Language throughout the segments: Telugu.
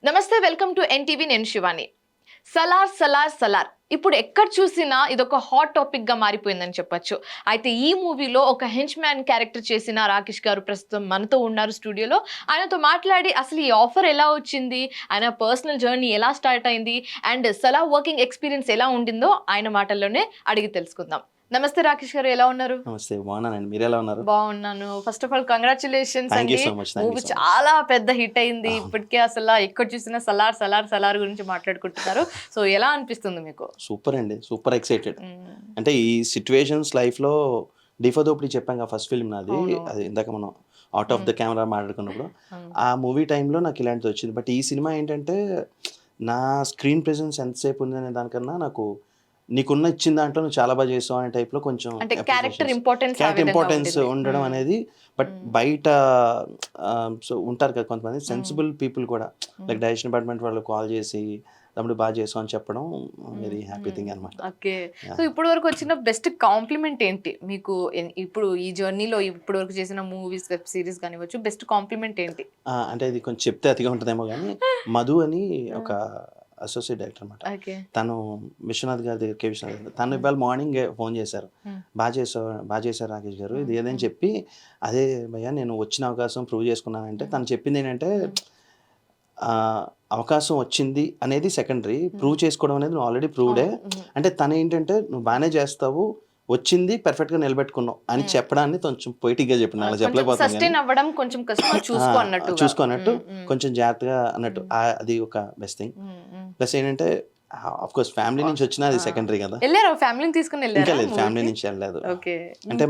నమస్తే, వెల్కమ్ టు ఎన్టీవీ. నేను శివాని. సలార్ సలార్ సలార్ ఇప్పుడు ఎక్కడ చూసినా ఇదొక హాట్ టాపిక్ గా మారిపోయిందని చెప్పొచ్చు. అయితే ఈ మూవీలో ఒక హెంచ్ మ్యాన్ క్యారెక్టర్ చేసిన రాకేష్ గారు ప్రస్తుతం మనతో ఉన్నారు స్టూడియోలో. ఆయనతో మాట్లాడి అసలు ఈ ఆఫర్ ఎలా వచ్చింది, ఆయన పర్సనల్ జర్నీ ఎలా స్టార్ట్ అయింది అండ్ సలార్ వర్కింగ్ ఎక్స్పీరియన్స్ ఎలా ఉండిందో ఆయన మాటల్లోనే అడిగి తెలుసుకుందాం. నమస్తే రాకేష్ గారు, ఎలా ఉన్నారు? నమస్తే, బాగున్నానండి. మీరు ఎలా ఉన్నారు? బాగున్నాను. First of all congratulations thank you అండి. So much. మూవీ చాలా పెద్ద హిట్ అయింది. ఇప్పటికే అసలు ఎక్కడ చూసినా సలార్ సలార్ సలార్ గురించి మాట్లాడుకుంటున్నారు. సో ఎలా అనిపిస్తుంది మీకు? సూపర్ అండి, సూపర్ ఎక్సైటెడ్. అంటే ఈ సిచ్యువేషన్స్ లైఫ్ లో డిఫోదోపిడి చెప్పాం కదా, ఫస్ట్ ఫిల్మ్ నాది. అది ఇందాక మనం అవుట్ ఆఫ్ ద కెమెరా మాట్లాడుకున్నప్పుడు ఆ మూవీ టైంలో నాకు ఇలాంటిది వచ్చింది. బట్ ఈ సినిమా ఏంటంటే నా స్క్రీన్ ప్రెజెన్స్ ఎంతసేపు ఉంది అనే దానికన్నా నాకు నీకున్న ఇచ్చిన దాంట్లో నువ్వు చాలా బాగా చేసావు అనే టైప్లో కొంచెం క్యారెక్టర్ ఇంపార్టెన్స్ ఉండడం అనేది. బట్ బయట సో ఉంటారు కదా కొంతమంది సెన్సిబుల్ పీపుల్ కూడా, లైక్ డైరెక్షన్ డిపార్ట్మెంట్ వాళ్ళు కాల్ చేసి తమ్ముడు బాగా చేసావు అని చెప్పడం వెరీ హ్యాపీ థింగ్ అనమాట. ఓకే. సో ఇప్పుడు వరకు వచ్చిన బెస్ట్ కాంప్లిమెంట్ ఏంటి మీకు? ఇప్పుడు ఈ జర్నీలో ఇప్పుడు వరకు చేసిన మూవీస్, వెబ్ సిరీస్ కానివ్వచ్చు, బెస్ట్ కాంప్లిమెంట్ ఏంటి? అంటే ఇది కొంచెం చెప్తే అతిగా ఉంటుందేమో కానీ మధు అని ఒక అసోసియేట్ డైరెక్టర్ అనమాట. తను విశ్వనాథ్ గారి దగ్గర, కే విశ్వనాథ్ గారు, తను ఇవాళ మార్నింగ్ ఫోన్ చేశారు, బాగా చేశారు రాకేష్ గారు ఇది ఏదని చెప్పి. అదే భయ్యా నేను వచ్చిన అవకాశం ప్రూవ్ చేసుకున్నానంటే, తను చెప్పింది ఏంటంటే అవకాశం వచ్చింది అనేది సెకండరీ, ప్రూవ్ చేసుకోవడం అనేది నువ్వు ఆల్రెడీ ప్రూవ్డే. అంటే తను ఏంటంటే నువ్వు బాగానే చేస్తావు, వచ్చింది పర్ఫెక్ట్ గా నిలబెట్టుకున్నావు అని చెప్పడాన్ని కొంచెం పొయిటిక్ గా చెప్పిన, అలా చెప్పలేకపోతున్నాను, చూసుకున్నట్టు కొంచెం జాగ్రత్తగా అన్నట్టు. అది ఒక బెస్ట్ థింగ్. ప్లస్ ఏంటంటే ఆఫ్ కోర్స్ ఫ్యామిలీ నుంచి వచ్చినా అది సెకండరీ కదా. ఇంకా లేదు, ఫ్యామిలీ నుంచి వెళ్ళలేదు. అంటే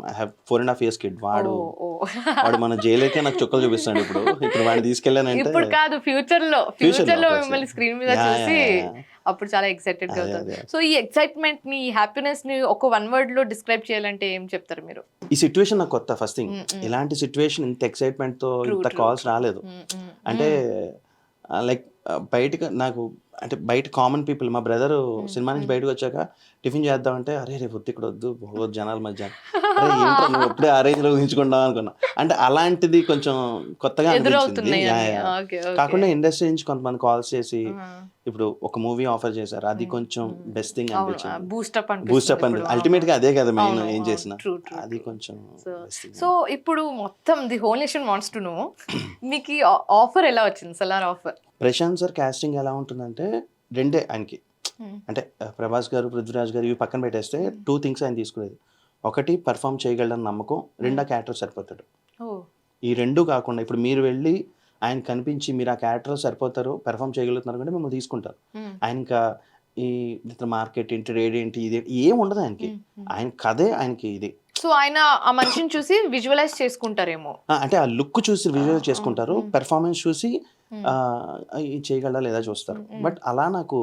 ఐ హావ్ 4.5 years కిడ్. వాడు మన జైలుకే నాకు చుక్కలు చూపిస్తాడు. ఇప్పుడు వాడిని తీసుకెళ్ళానంటే ఫ్యూచర్ లో మిమ్మల్ని స్క్రీన్ మీద చూసి అప్పుడు చాలా ఎక్సైటెడ్ గా అవుతారు. సో ఈ ఎక్సైట్మెంట్ ని, ఈ హ్యాపీనెస్ ని ఒక వన్ వర్డ్ లో డిస్క్రైబ్ చేయాలంటే ఏం చెప్తారు మీరు? ఈ సిచ్యువేషన్ నాకు కొత్త. ఫస్ట్ థింగ్, ఇలాంటి సిచ్యువేషన్ ఇంత ఎక్సైట్మెంట్ తో ఇంత కాల్స్ రాలేదు. అంటే లైక్ బయటకు నాకు అంటే బయట కామన్ పీపుల్, మా బ్రదర్ సినిమా నుంచి బయటకు వచ్చాక టిఫిన్ చేద్దామంటే అరే రేపు వద్దు, ఇక్కడ వద్దు, బాగోదు జనాల మధ్య, అరే ఏంటో నువ్వు ఎప్పుడే ఆ రేంజ్ లో ఊహించుకుంటావు అనుకున్నా. అంటే అలాంటిది కొంచెం కొత్తగా అనిపించింది. కాకుండా ఇండస్ట్రీ నుంచి కొంతమంది కాల్స్ చేసి ఇప్పుడు ఒక మూవీ ఆఫర్ చేశారు, అది కొంచెం బెస్ట్ థింగ్ అనిపించింది. బూస్టప్ అనిపించింది. అల్టిమేట్ గా అదే కదా మెయిన్ ఏం చేసినా, అది కొంచెం. సో ఇప్పుడు మొత్తం the whole nation wants to know, మీకు ఆఫర్ ఎలా వచ్చింది, Salaar offer? Prashanth sir casting ఎలా ఉంటుందంటే రెండే ఆయనకి. అంటే ప్రభాస్ గారు, పృథ్వీరాజ్ గారు ఇవి పక్కన పెట్టేస్తే 2 things ఆయన తీసుకునేది. ఒకటి పర్ఫామ్ చేయగలడని నమ్మకం, రెండో క్యారెక్టర్ సరిపోతాడు. ఈ రెండు కాకుండా ఇప్పుడు మీరు వెళ్ళి ఆయన కనిపించి మీరు ఆ క్యారెక్టర్ సరిపోతారు, పెర్ఫామ్ చేయగలుగుతున్నారు అంటే మిమ్మల్ని తీసుకుంటారు. ఆయన ఇంకా ఈ మార్కెట్ ఏంటి, ట్రేడ్ ఏంటి, ఇది ఏం ఉండదు ఆయనకి. ఆయన కథే ఆయనకి ఇది. సో ఆయన ఆ మనిషిని చూసి విజువలైజ్ చేసుకుంటారేమో. అంటే ఆ లుక్ చూసి విజువలైజ్ చేసుకుంటారు, పెర్ఫార్మెన్స్ చూసి చేయగలరా లేదా చూస్తారు. బట్ అలా నాకు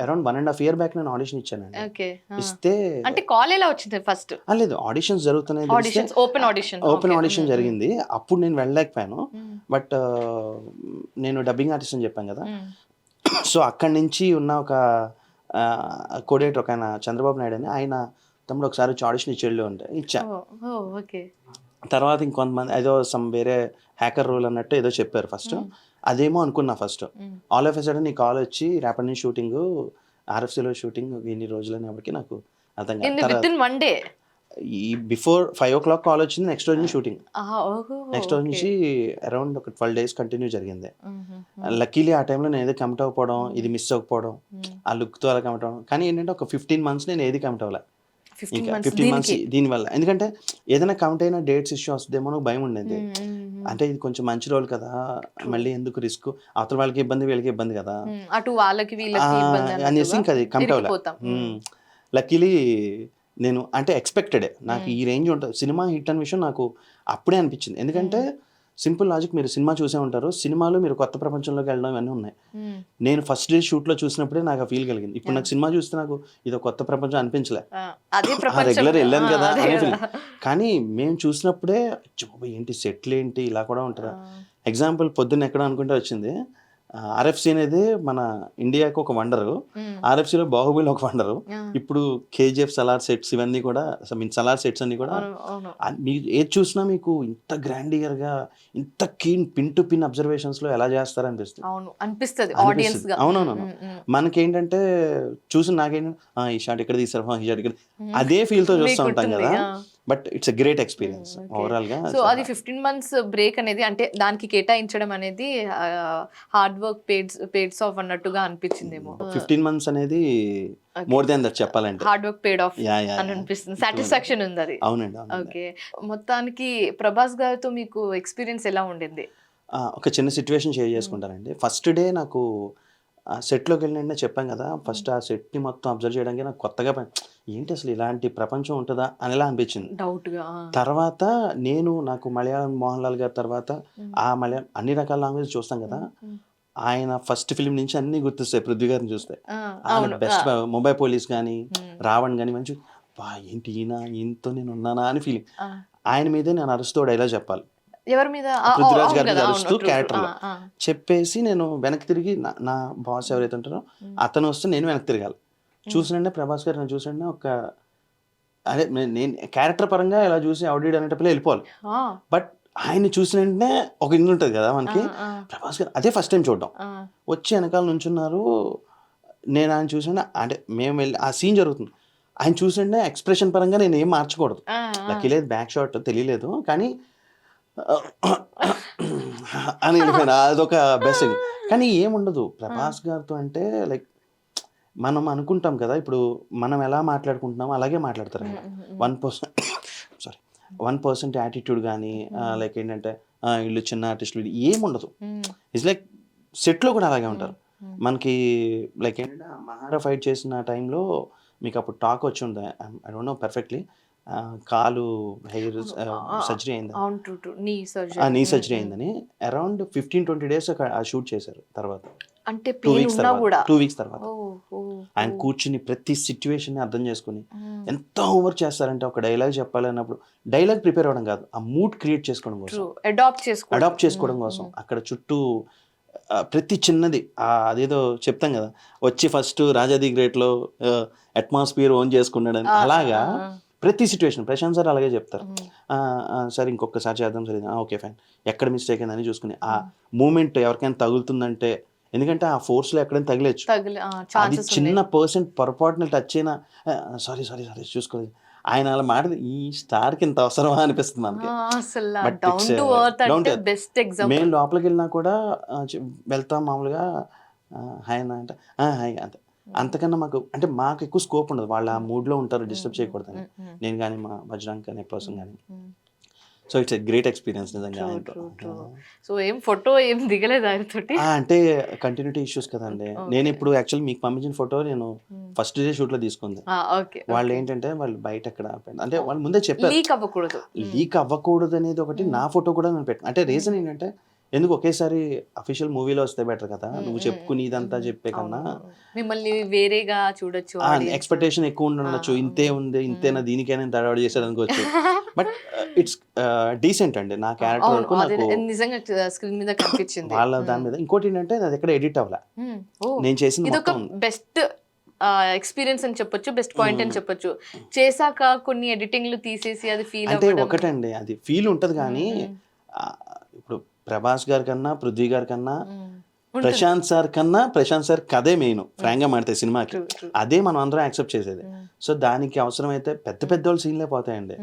అరౌండ్ 1.5 years బ్యాక్ నేను ఆడిషన్ ఇచ్చానండి. ఇస్తే అంటే కాల్ ఎలా వచ్చింది ఫస్ట్? లేదు, ఆడిషన్స్ జరుగుతున్నాయి, ఓపెన్ ఆడిషన్ జరిగింది. అప్పుడు నేను వెళ్ళలేకపోయాను. బట్ నేను డబ్బింగ్ ఆర్టిస్ట్ అని చెప్పాను కదా. సో అక్కడి నుంచి ఉన్న ఒక కోఆర్డినేటర్ ఒక ఆయన చంద్రబాబు నాయుడు అని, ఆయన తమ్ముడు ఒకసారి వచ్చి ఆడిషన్ ఇచ్చి వెళ్ళి ఉంటే ఇచ్చా. తర్వాత ఇంకొంతమంది ఏదో వేరే హ్యాకర్ రోల్ అన్నట్టు ఏదో చెప్పారు ఫస్ట్. అదేమో అనుకున్నా first. All of a sudden నీ కాల్ వచ్చి రేపటి నుంచి షూటింగ్, ఆర్ఎఫ్సీలో షూటింగ్ ఎన్ని రోజులు అనేప్పటికీ నాకు అర్థం కాదు. ఈ బిఫోర్ 5 o'clock కాల్ వచ్చింది, నెక్స్ట్ రోజు నుంచి షూటింగ్. నెక్స్ట్ రోజు నుంచి అరౌండ్ ఒక 12 days కంటిన్యూ జరిగింది. లక్కీలీ ఆ టైంలో నేను ఏదో కమిట్ అవ్వకపోవడం, ఇది మిస్ అవ్వకపోవడం, ఆ లుక్తో అలా కమిట్ అవ్వడం. కానీ ఏంటంటే ఒక 15 months నేను ఏది కమిట్ అవ్వలే. 15 months దీనివల్ల. ఎందుకంటే ఏదైనా కౌంట్ అయినా డేట్స్ ఇష్యూ వస్తుందేమో నాకు భయం ఉండేది. అంటే ఇది కొంచెం మంచి రోల్ కదా, మళ్ళీ ఎందుకు రిస్క్, అవతల వాళ్ళకి ఇబ్బంది వీళ్ళకి ఇబ్బంది కదా, అటు వాళ్ళకి అనేసి ఇంకా అది కమిట్ అవ్వలే. లక్కీలీ నేను అంటే ఎక్స్పెక్టెడే నాకు ఈ రేంజ్ ఉంటుంది సినిమా హిట్ అనే విషయం నాకు అప్పుడే అనిపించింది. ఎందుకంటే సింపుల్ లాజిక్, మీరు సినిమా చూసే ఉంటారు, సినిమాలో మీరు కొత్త ప్రపంచంలోకి వెళ్ళడం ఇవన్నీ ఉన్నాయి. నేను ఫస్ట్ డే షూట్లో చూసినప్పుడే నాకు ఆ ఫీల్ కలిగింది. ఇప్పుడు నాకు సినిమా చూస్తే నాకు ఇది కొత్త ప్రపంచం అనిపించలే, రెగ్యులర్ వెళ్ళాను కదా అనే ఫీల్. కానీ మేము చూసినప్పుడే ఏంటి సెట్లు ఏంటి ఇలా కూడా ఉంటుందా. ఎగ్జాంపుల్ పొద్దున్న ఎక్కడ అనుకుంటే వచ్చింది, ఆర్ఎఫ్సి అనేది మన ఇండియాకి ఒక వండరు, ఆర్ఎఫ్సిలో బాహుబలి ఒక వండరు, ఇప్పుడు కేజీఎఫ్ సలార్ సెట్స్ ఇవన్నీ కూడా సలార్ సెట్స్ అన్ని కూడా మీరు ఏది చూసినా మీకు ఇంత గ్రాండియర్ గా ఇంత పిన్ టు పిన్ అబ్జర్వేషన్స్ లో ఎలా చేస్తారు అనిపిస్తుంది. అవునవును. మనకేంటంటే చూసి నాకేంటంటే ఈ షాట్ ఇక్కడ తీసారు, ఈ షాట్ ఇక్కడ, అదే ఫీల్ తో చూస్తూ ఉంటాం కదా. But it's a great experience overall గా. సో అది 15 months బ్రేక్ అనేది అంటే దానికి కేటాయించడం అనేది హార్డ్ వర్క్ పేడ్స్ ఆఫ్ అన్నట్టుగా అనిపించిందేమో. 15 months అనేది మోర్ దెన్ దట్ చెప్పాలంటే. హార్డ్ వర్క్ పేడ్ ఆఫ్ అని అనిపిస్తుంది, సాటిస్ఫాక్షన్ ఉంది అది. అవునండి. ఓకే, మొత్తానికి ప్రభాస్ గారితో మీకు ఎక్స్పీరియన్స్ ఎలా ఉండింది? ఒక చిన్న సిచ్యువేషన్ షేర్ చేసుకుంటానండి. ఫస్ట్ డే నాకు సెట్లోకి వెళ్ళిన చెప్పాం కదా, ఫస్ట్ ఆ సెట్ని మొత్తం అబ్జర్వ్ చేయడానికి నాకు కొత్తగా ఏంటి అసలు ఇలాంటి ప్రపంచం ఉంటుందా అనేలా అనిపించింది. తర్వాత నాకు మలయాళం మోహన్ లాల్ గారి తర్వాత ఆ మలయాళం అన్ని రకాల లాంగ్వేజ్ చూస్తాం కదా, ఆయన ఫస్ట్ ఫిలిం నుంచి అన్ని గుర్తిస్తాయి. పృథ్వీ గారిని చూస్తే ఆయన బెస్ట్, ముంబై పోలీస్ కానీ రావణ్ కానీ మంచి ఏంటి ఈయనతో నేను ఉన్నానా అని ఫీలింగ్. ఆయన మీదే నేను అరుస్తూ డైలాగ్ చెప్పాలి, ఎవరి మీద? పృథ్వీరాజ్ గారి మీద అరుస్తూ క్యారెక్టర్ లో చెప్పేసి నేను వెనక్కి తిరిగి నా బాస్ ఎవరైతే ఉంటారో అతను వస్తే నేను వెనక్కి తిరగాలి. చూసినంటే ప్రభాస్ గారు నన్ను చూసినంటే ఒక అదే నేను క్యారెక్టర్ పరంగా ఇలా చూసి ఆడియో అనేటప్పుడు వెళ్ళిపోవాలి. బట్ ఆయన్ని చూసిన వెంటనే ఒక ఇల్లు ఉంటుంది కదా మనకి, ప్రభాస్ గారు అదే ఫస్ట్ టైం చూడడం, వచ్చి వెనకాల నుంచున్నారు. నేను ఆయన చూసిన అంటే మేము వెళ్ళి ఆ సీన్ జరుగుతుంది, ఆయన చూసిండే ఎక్స్ప్రెషన్ పరంగా నేను ఏం మార్చకూడదు. లక్కీ లేదు, బ్యాక్ షాట్ తెలియలేదు, కానీ అని వెళ్ళిపోయినా అదొక బెస్ట్. కానీ ఏముండదు ప్రభాస్ గారితో అంటే లైక్ మనం అనుకుంటాం కదా, ఇప్పుడు మనం ఎలా మాట్లాడుకుంటున్నామో అలాగే మాట్లాడతారు. 1% యాటిట్యూడ్ కానీ లైక్ ఏంటంటే వీళ్ళు చిన్న ఆర్టిస్టులు ఏముండదు. ఇట్స్ లైక్ సెట్లో కూడా అలాగే ఉంటారు. మనకి లైక్ ఏంటంటే మహారా ఫైట్ చేసిన టైంలో మీకు అప్పుడు టాక్ వచ్చి ఉంది, ఐ డోంట్ నో పర్ఫెక్ట్లీ, కాలు హెయిర్ సర్జరీ అయింది, నీ సర్జరీ అయిందని అరౌండ్ 15-20 days షూట్ చేశారు. తర్వాత అంటే 2 weeks తర్వాత ఆయన కూర్చుని ప్రతి సిచ్యువేషన్ ని అర్థం చేసుకుని ఎంత హోంవర్క్ చేస్తారంటే, ఒక డైలాగ్ చెప్పాలన్నప్పుడు డైలాగ్ ప్రిపేర్ అవ్వడం కాదు, ఆ మూడ్ క్రియేట్ చేసుకోవడం కోసం, అడాప్ట్ చేసుకోవడం కోసం అక్కడ చుట్టూ ప్రతి చిన్నది అదేదో చెప్తాం కదా, వచ్చి ఫస్ట్ రాజాది గ్రేట్ లో అట్మాస్ఫియర్ ఓన్ చేసుకున్నాడని, అలాగా ప్రతి సిచ్యువేషన్ ప్రశాంత్ సార్ అలాగే చెప్తారు. సరే ఇంకొకసారి చేద్దాం, సరే ఓకే ఫైన్, ఎక్కడ మిస్టేక్ అయిందని చూసుకుని ఆ మూమెంట్ ఎవరికైనా తగులుతుందంటే, ఎందుకంటే ఆ ఫోర్స్ లో ఎక్కడైనా తగిలేచ్చు, అది చిన్న పర్సెంట్ పొరపాటున టచ్ అయినా సారీ చూసుకోలేదు. ఆయన అలా మాట ఈ స్టార్ కి ఇంత అవసరమా అనిపిస్తుంది మనకి. మేము లోపలికి వెళ్ళినా కూడా వెళ్తాం మామూలుగా, హాయ్ అన్న అంటే హాయ్ అంతే, అంతకన్నా మాకు ఎక్కువ స్కోప్ ఉండదు. వాళ్ళు ఆ మూడ్ లో ఉంటారు, డిస్టర్బ్ చేయకూడదని. నేను కానీ మా బజరంగ్ అనే పర్సన్ కానీ. So it's a great experience నిజంగా. సో ఏం ఫోటో ఏం దిగలేదు ఆయనతోటి అంటే కంటిన్యూటీ ఇష్యూస్ కదండి. నేను ఇప్పుడు యాక్చువల్లీ మీకు పంపించిన ఫోటో నేను ఫస్ట్ డే షూట్ లో తీసుకుంది. వాళ్ళు ఏంటంటే వాళ్ళు బయట ఎక్కడ అంటే వాళ్ళు ముందే చెప్పారు లీక్ అవ్వకూడదు అనేది ఒకటి. నా ఫోటో కూడా నేను పెట్టాను. అంటే రీజన్ ఏంటంటే, ఎందుకు ఒకేసారి అఫీషియల్ మూవీలో వస్తే బెటర్ కదా, నువ్వు చెప్పుకుని ఇదంతా చెప్పే కన్నా మిమ్మల్ని వేరేగా చూడొచ్చు, ఎక్స్పెక్టేషన్ ఎక్కువ ఉండొచ్చు, ఇంతే ఉంది ఇంతేనా దీనికైనా తడవాడు చేశాడు అనుకోవచ్చు. బట్ ఇట్స్ డీసెంట్ అండి నా క్యారెక్టర్ వరకు. నాకు నిజంగా స్క్రీన్ మీద కనిపించింది వాళ్ళ దాని మీద. ఇంకోటి ఏంటంటే అది ఎక్కడ ఎడిట్ అవ్వలే, నేను చేసింది మొత్తం బెస్ట్ ఎక్స్పీరియన్స్ అని చెప్పొచ్చు, బెస్ట్ పాయింట్ అని చెప్పొచ్చు. చేశాక కొన్ని ఎడిటింగ్లు తీసేసి అది ఫీల్ అంటే ఒకటండి, అది ఫీల్ ఉంటది. కానీ ఇప్పుడు ప్రభాస్ గారి కన్నా పృథ్వీ గారి కన్నా ప్రశాంత్ సార్ కథే మెయిన్, ఫ్రాంక్ గా మాడితే సినిమాకి అదే మనం అందరం యాక్సెప్ట్ చేసేది. సో దానికి అవసరం అయితే పెద్ద వాళ్ళు సీన్లే పోతాయండి.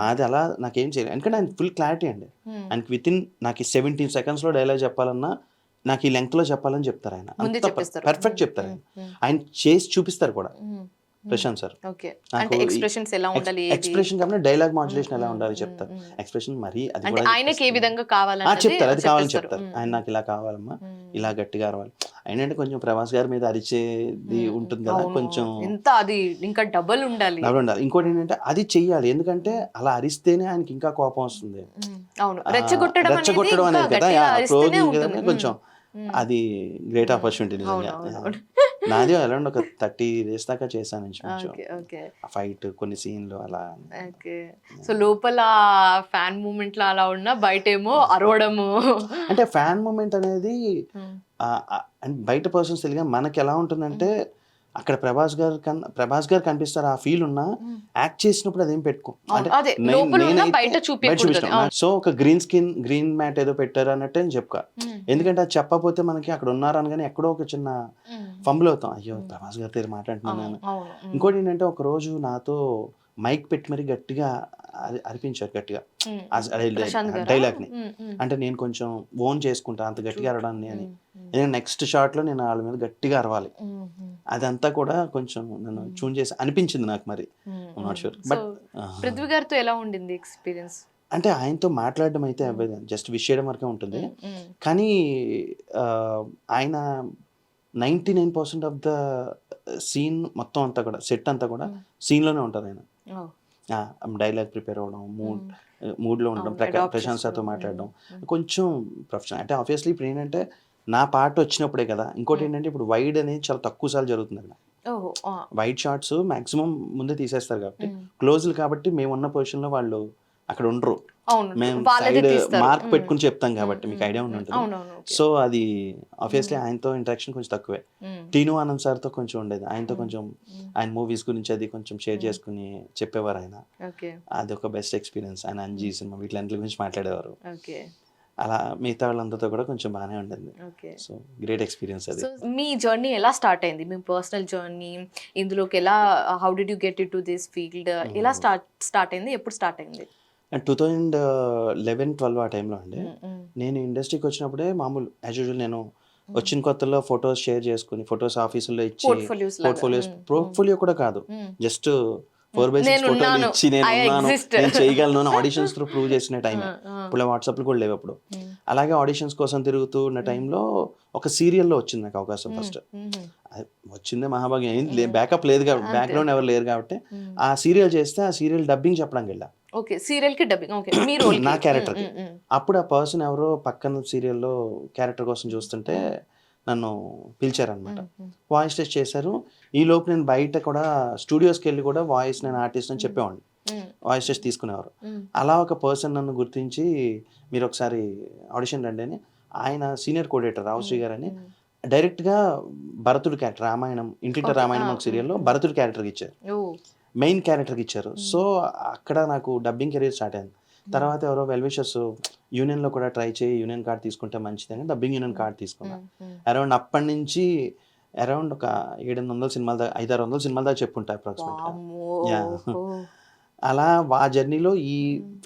మాది అలా నాకేం చేయలేదు, ఎందుకంటే ఆయన ఫుల్ క్లారిటీ అండి. ఆయనకి వితిన్ నాకు 17 seconds లో డైలాగ్ చెప్పాలన్నా నాకు ఈ లెంగ్త్ లో చెప్పాలని చెప్తారు. ఆయన పర్ఫెక్ట్ చెప్తారు. ఆయన చేసి చూపిస్తారు కూడా ప్రశాంత్ సార్. ఎక్స్ప్రెషన్ కాబట్టి డైలాగ్ మాడ్యులేషన్ ఎలా ఉండాలి చెప్తారు. ఎక్స్ప్రెషన్ మరి అది చెప్తారు, అది కావాలని చెప్తారు. ఆయన నాకు ఇలా కావాలమ్మా, ఇలా గట్టిగా అరవాలి. అయినంటే కొంచెం ప్రభాస్ గారి మీద అరిచేది ఉంటుంది కదా, కొంచెం ఇంకా డబుల్ ఉండాలి. ఇంకోటి ఏంటంటే అది చెయ్యాలి, ఎందుకంటే అలా అరిస్తేనే ఆయనకి ఇంకా కోపం వస్తుంది. రెచ్చగొట్టడం అనేది కదా, కొంచెం అది గ్రేట్ ఆపర్చునిటీ నిజంగా. నాది అరౌండ్ ఒక 30 days దాకా చేశాను ఇంచుమించు. ఓకే ఓకే ఆ ఫైట్ కొన్ని సీన్లు అలా. ఓకే. సో లోపల ఫ్యాన్ మూమెంట్ లా అలా ఉన్నా బయటేమో అరవడము. అంటే ఫ్యాన్ మూమెంట్ అనేది అండ్ బయట పర్సన్స్ తెలియగా మనకి ఎలా ఉంటుందంటే అక్కడ ప్రభాస్ గారు కనిపిస్తారు, ఆ ఫీల్ ఉన్నా యాక్ట్ చేసినప్పుడు అదేం పెట్టుకో. అదే లోపల ఉన్న బయట చూపించడం. సో ఒక గ్రీన్ మ్యాట్ ఏదో పెట్టారు అన్నట్టే నేను చెప్పుకో. ఎందుకంటే అది చెప్పకపోతే మనకి అక్కడ ఉన్నారు అనగానే ఎక్కడో ఒక చిన్న ఫంబుల్ అవుతాం, అయ్యో ప్రభాస్ గారి దగ్గర మాట్లాడుతున్నాను. ఇంకోటి ఏంటంటే ఒక రోజు నాతో మైక్ పెట్టి మరి గట్టిగా అరిపించారు గట్టిగా డైలాగ్ ని. అంటే నేను కొంచెం ఓన్ చేసుకుంటా అంత గట్టిగా అరవడాన్ని అని. నెక్స్ట్ షాట్ లో నేను వాళ్ళ మీద గట్టిగా అరవాలి. అదంతా కూడా కొంచెం నన్ను చూన్ చేసి అనిపించింది నాకు. మరి నాట్ షూర్. బట్ పృథ్వీ గారితో ఎలా ఉండింది ఎక్స్పీరియన్స్? అంటే ఆయనతో మాట్లాడడం అయితే అవ్వదు, జస్ట్ విష్ చేయడం వరకే ఉంటుంది. కానీ ఆయన 99% ఆఫ్ ద సీన్ మొత్తం అంతా కూడా సెట్ అంతా కూడా సీన్లోనే ఉంటారు ఆయన. డైలాగ్ ప్రిపేర్ అవ్వడం, మూడ్లో ఉండడం, ప్రశాంత్ సార్తో మాట్లాడడం, కొంచెం ప్రొఫెషనల్. అంటే ఆబ్వియస్లీ ఇప్పుడు ఏంటంటే నా పాట వచ్చినప్పుడే కదా. ఇంకోటి ఏంటంటే ఇప్పుడు వైడ్ అనేది చాలా తక్కువ సార్లు జరుగుతుంది అక్కడ. వైడ్ షాట్స్ మాక్సిమం ముందే తీసేస్తారు కాబట్టి, క్లోజ్లు కాబట్టి మేము ఉన్న పొజిషన్లో వాళ్ళు అక్కడ ఉండరు. మేము సైడ్ మార్క్ పెట్టుకుని చెప్తాం కాబట్టి మీకు ఐడియా ఉంటుంది. సో అది ఆబ్వియస్లీ ఆయనతో ఇంటరాక్షన్ కొంచెం తక్కువే. టీను ఆనంద్ సార్తో కొంచెం ఉండేది. ఆయనతో కొంచెం ఆయన మూవీస్ గురించి అది కొంచెం షేర్ చేసుకుని చెప్పేవారు ఆయన. అది ఒక బెస్ట్ ఎక్స్పీరియన్స్. ఆయన అంజీ సినిమా వీటి గురించి మాట్లాడేవారు. అలా మిగతా వాళ్ళందరితో కూడా కొంచెం బాగానే ఉండేది. సో గ్రేట్ ఎక్స్పీరియన్స్ అది. మీ జర్నీ ఎలా స్టార్ట్ అయింది? మీ పర్సనల్ జర్నీ ఇందులోకి ఎలా, how did you get in to this field? ఎలా స్టార్ట్ అయింది? ఎప్పుడు స్టార్ట్ అయింది? 2011-12 ఆ టైంలో అండి. నేను ఇండస్ట్రీకి వచ్చినప్పుడే మామూలు యాజ్ యూజువల్ నేను వచ్చిన కొత్తలో ఫొటోస్ షేర్ చేసుకుని ఫొటోస్ ఆఫీసుల్లో ఇచ్చి పోర్ట్ఫోలియో కూడా కాదు, జస్ట్ 4x6 ఫోటోలు ఇచ్చి నేను చేయగలను ఆడిషన్స్ త్రూ ప్రూవ్ చేసిన టైం. ఇప్పుడు వాట్సాప్లు కూడా లేవు అప్పుడు. అలాగే ఆడిషన్స్ కోసం తిరుగుతూ ఉన్న టైంలో ఒక సీరియల్లో వచ్చింది నాకు అవకాశం. ఫస్ట్ వచ్చిందే మహాభాగ్యం, ఏం బ్యాకప్ లేదు కాబట్టి, బ్యాక్గ్రౌండ్ ఎవరు లేరు కాబట్టి ఆ సీరియల్ చేస్తే ఆ సీరియల్ డబ్బింగ్ చెప్పడానికి వెళ్ళా. నా క్యారెక్టర్. అప్పుడు ఆ పర్సన్ ఎవరో పక్కన సీరియల్లో క్యారెక్టర్ కోసం చూస్తుంటే నన్ను పిలిచారనమాట. వాయిస్ టెస్ట్ చేశారు. ఈ లోపు నేను బయట కూడా స్టూడియోస్కి వెళ్ళి కూడా వాయిస్ నేను ఆర్టిస్ట్ అని చెప్పేవాడిని. వాయిస్ టెస్ట్ తీసుకునేవారు. అలా ఒక పర్సన్ నన్ను గుర్తించి మీరు ఒకసారి ఆడిషన్ రండి అని, ఆయన సీనియర్ కోఆర్డినేటర్ రావుశ్రీ గారు అని డైరెక్ట్గా భరతుడి క్యారెక్టర్ రామాయణం, ఇంటింట రామాయణం ఒక సీరియల్లో భరతుడి క్యారెక్టర్కి ఇచ్చారు, మెయిన్ క్యారెక్టర్కి ఇచ్చారు. సో అక్కడ నాకు డబ్బింగ్ కెరీర్ స్టార్ట్ అయింది. తర్వాత ఎవరో వెల్విషర్స్ యూనియన్లో కూడా ట్రై చేయి, యూనియన్ కార్డ్ తీసుకుంటే మంచిదని డబ్బింగ్ యూనియన్ కార్డ్ తీసుకున్నాను. అరౌండ్ అప్పటి నుంచి అరౌండ్ ఒక 700 సినిమాల దాకా 500-600 సినిమాల దాకా చెప్పుంటాయి అప్రాక్సిమేట్గా. అలా ఆ జర్నీలో ఈ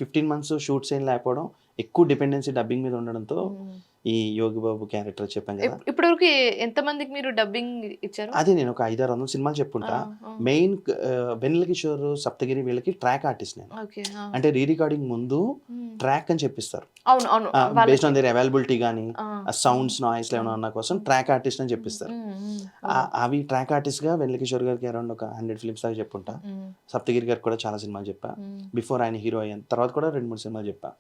15 months షూట్స్ ఏం లేకపోవడం, ఎక్కువ డిపెండెన్సీ డబ్బింగ్ మీద ఉండడంతో ఈ యోగి బాబు క్యారెక్టర్ చెప్పాను కదా. ఇప్పటివరకు ఎంత మందికి మీరు డబ్బింగ్ ఇచ్చారు? అదే నేను ఒక 500-600 సినిమాలు చెప్పుంటా. మెయిన్ వెన్నెల కిషోర్, సప్తగిరి వీళ్ళకి ట్రాక్ ఆర్టిస్ట్ నేను. అంటే రీ రికార్డింగ్ ముందు ట్రాక్ అని చెప్పిస్తారు, బేస్డ్ ఆన్ దేర్ అవైలబిలిటీ కానీ సౌండ్స్ నాయిస్ ఏమైనా అన్న కోసం ట్రాక్ ఆర్టిస్ట్ అని చెప్పిస్తారు. అవి ట్రాక్ ఆర్టిస్ట్ గా వెన్నెల కిషోర్ గారికి అరౌండ్ ఒక 100 ఫిలిమ్స్ దాకా చెప్పుంటా. సప్తగిరి గారికి కూడా చాలా సినిమాలు చెప్పా. బిఫోర్ ఆయన హీరో అయిన తర్వాత కూడా 2-3 సినిమాలు చెప్పా.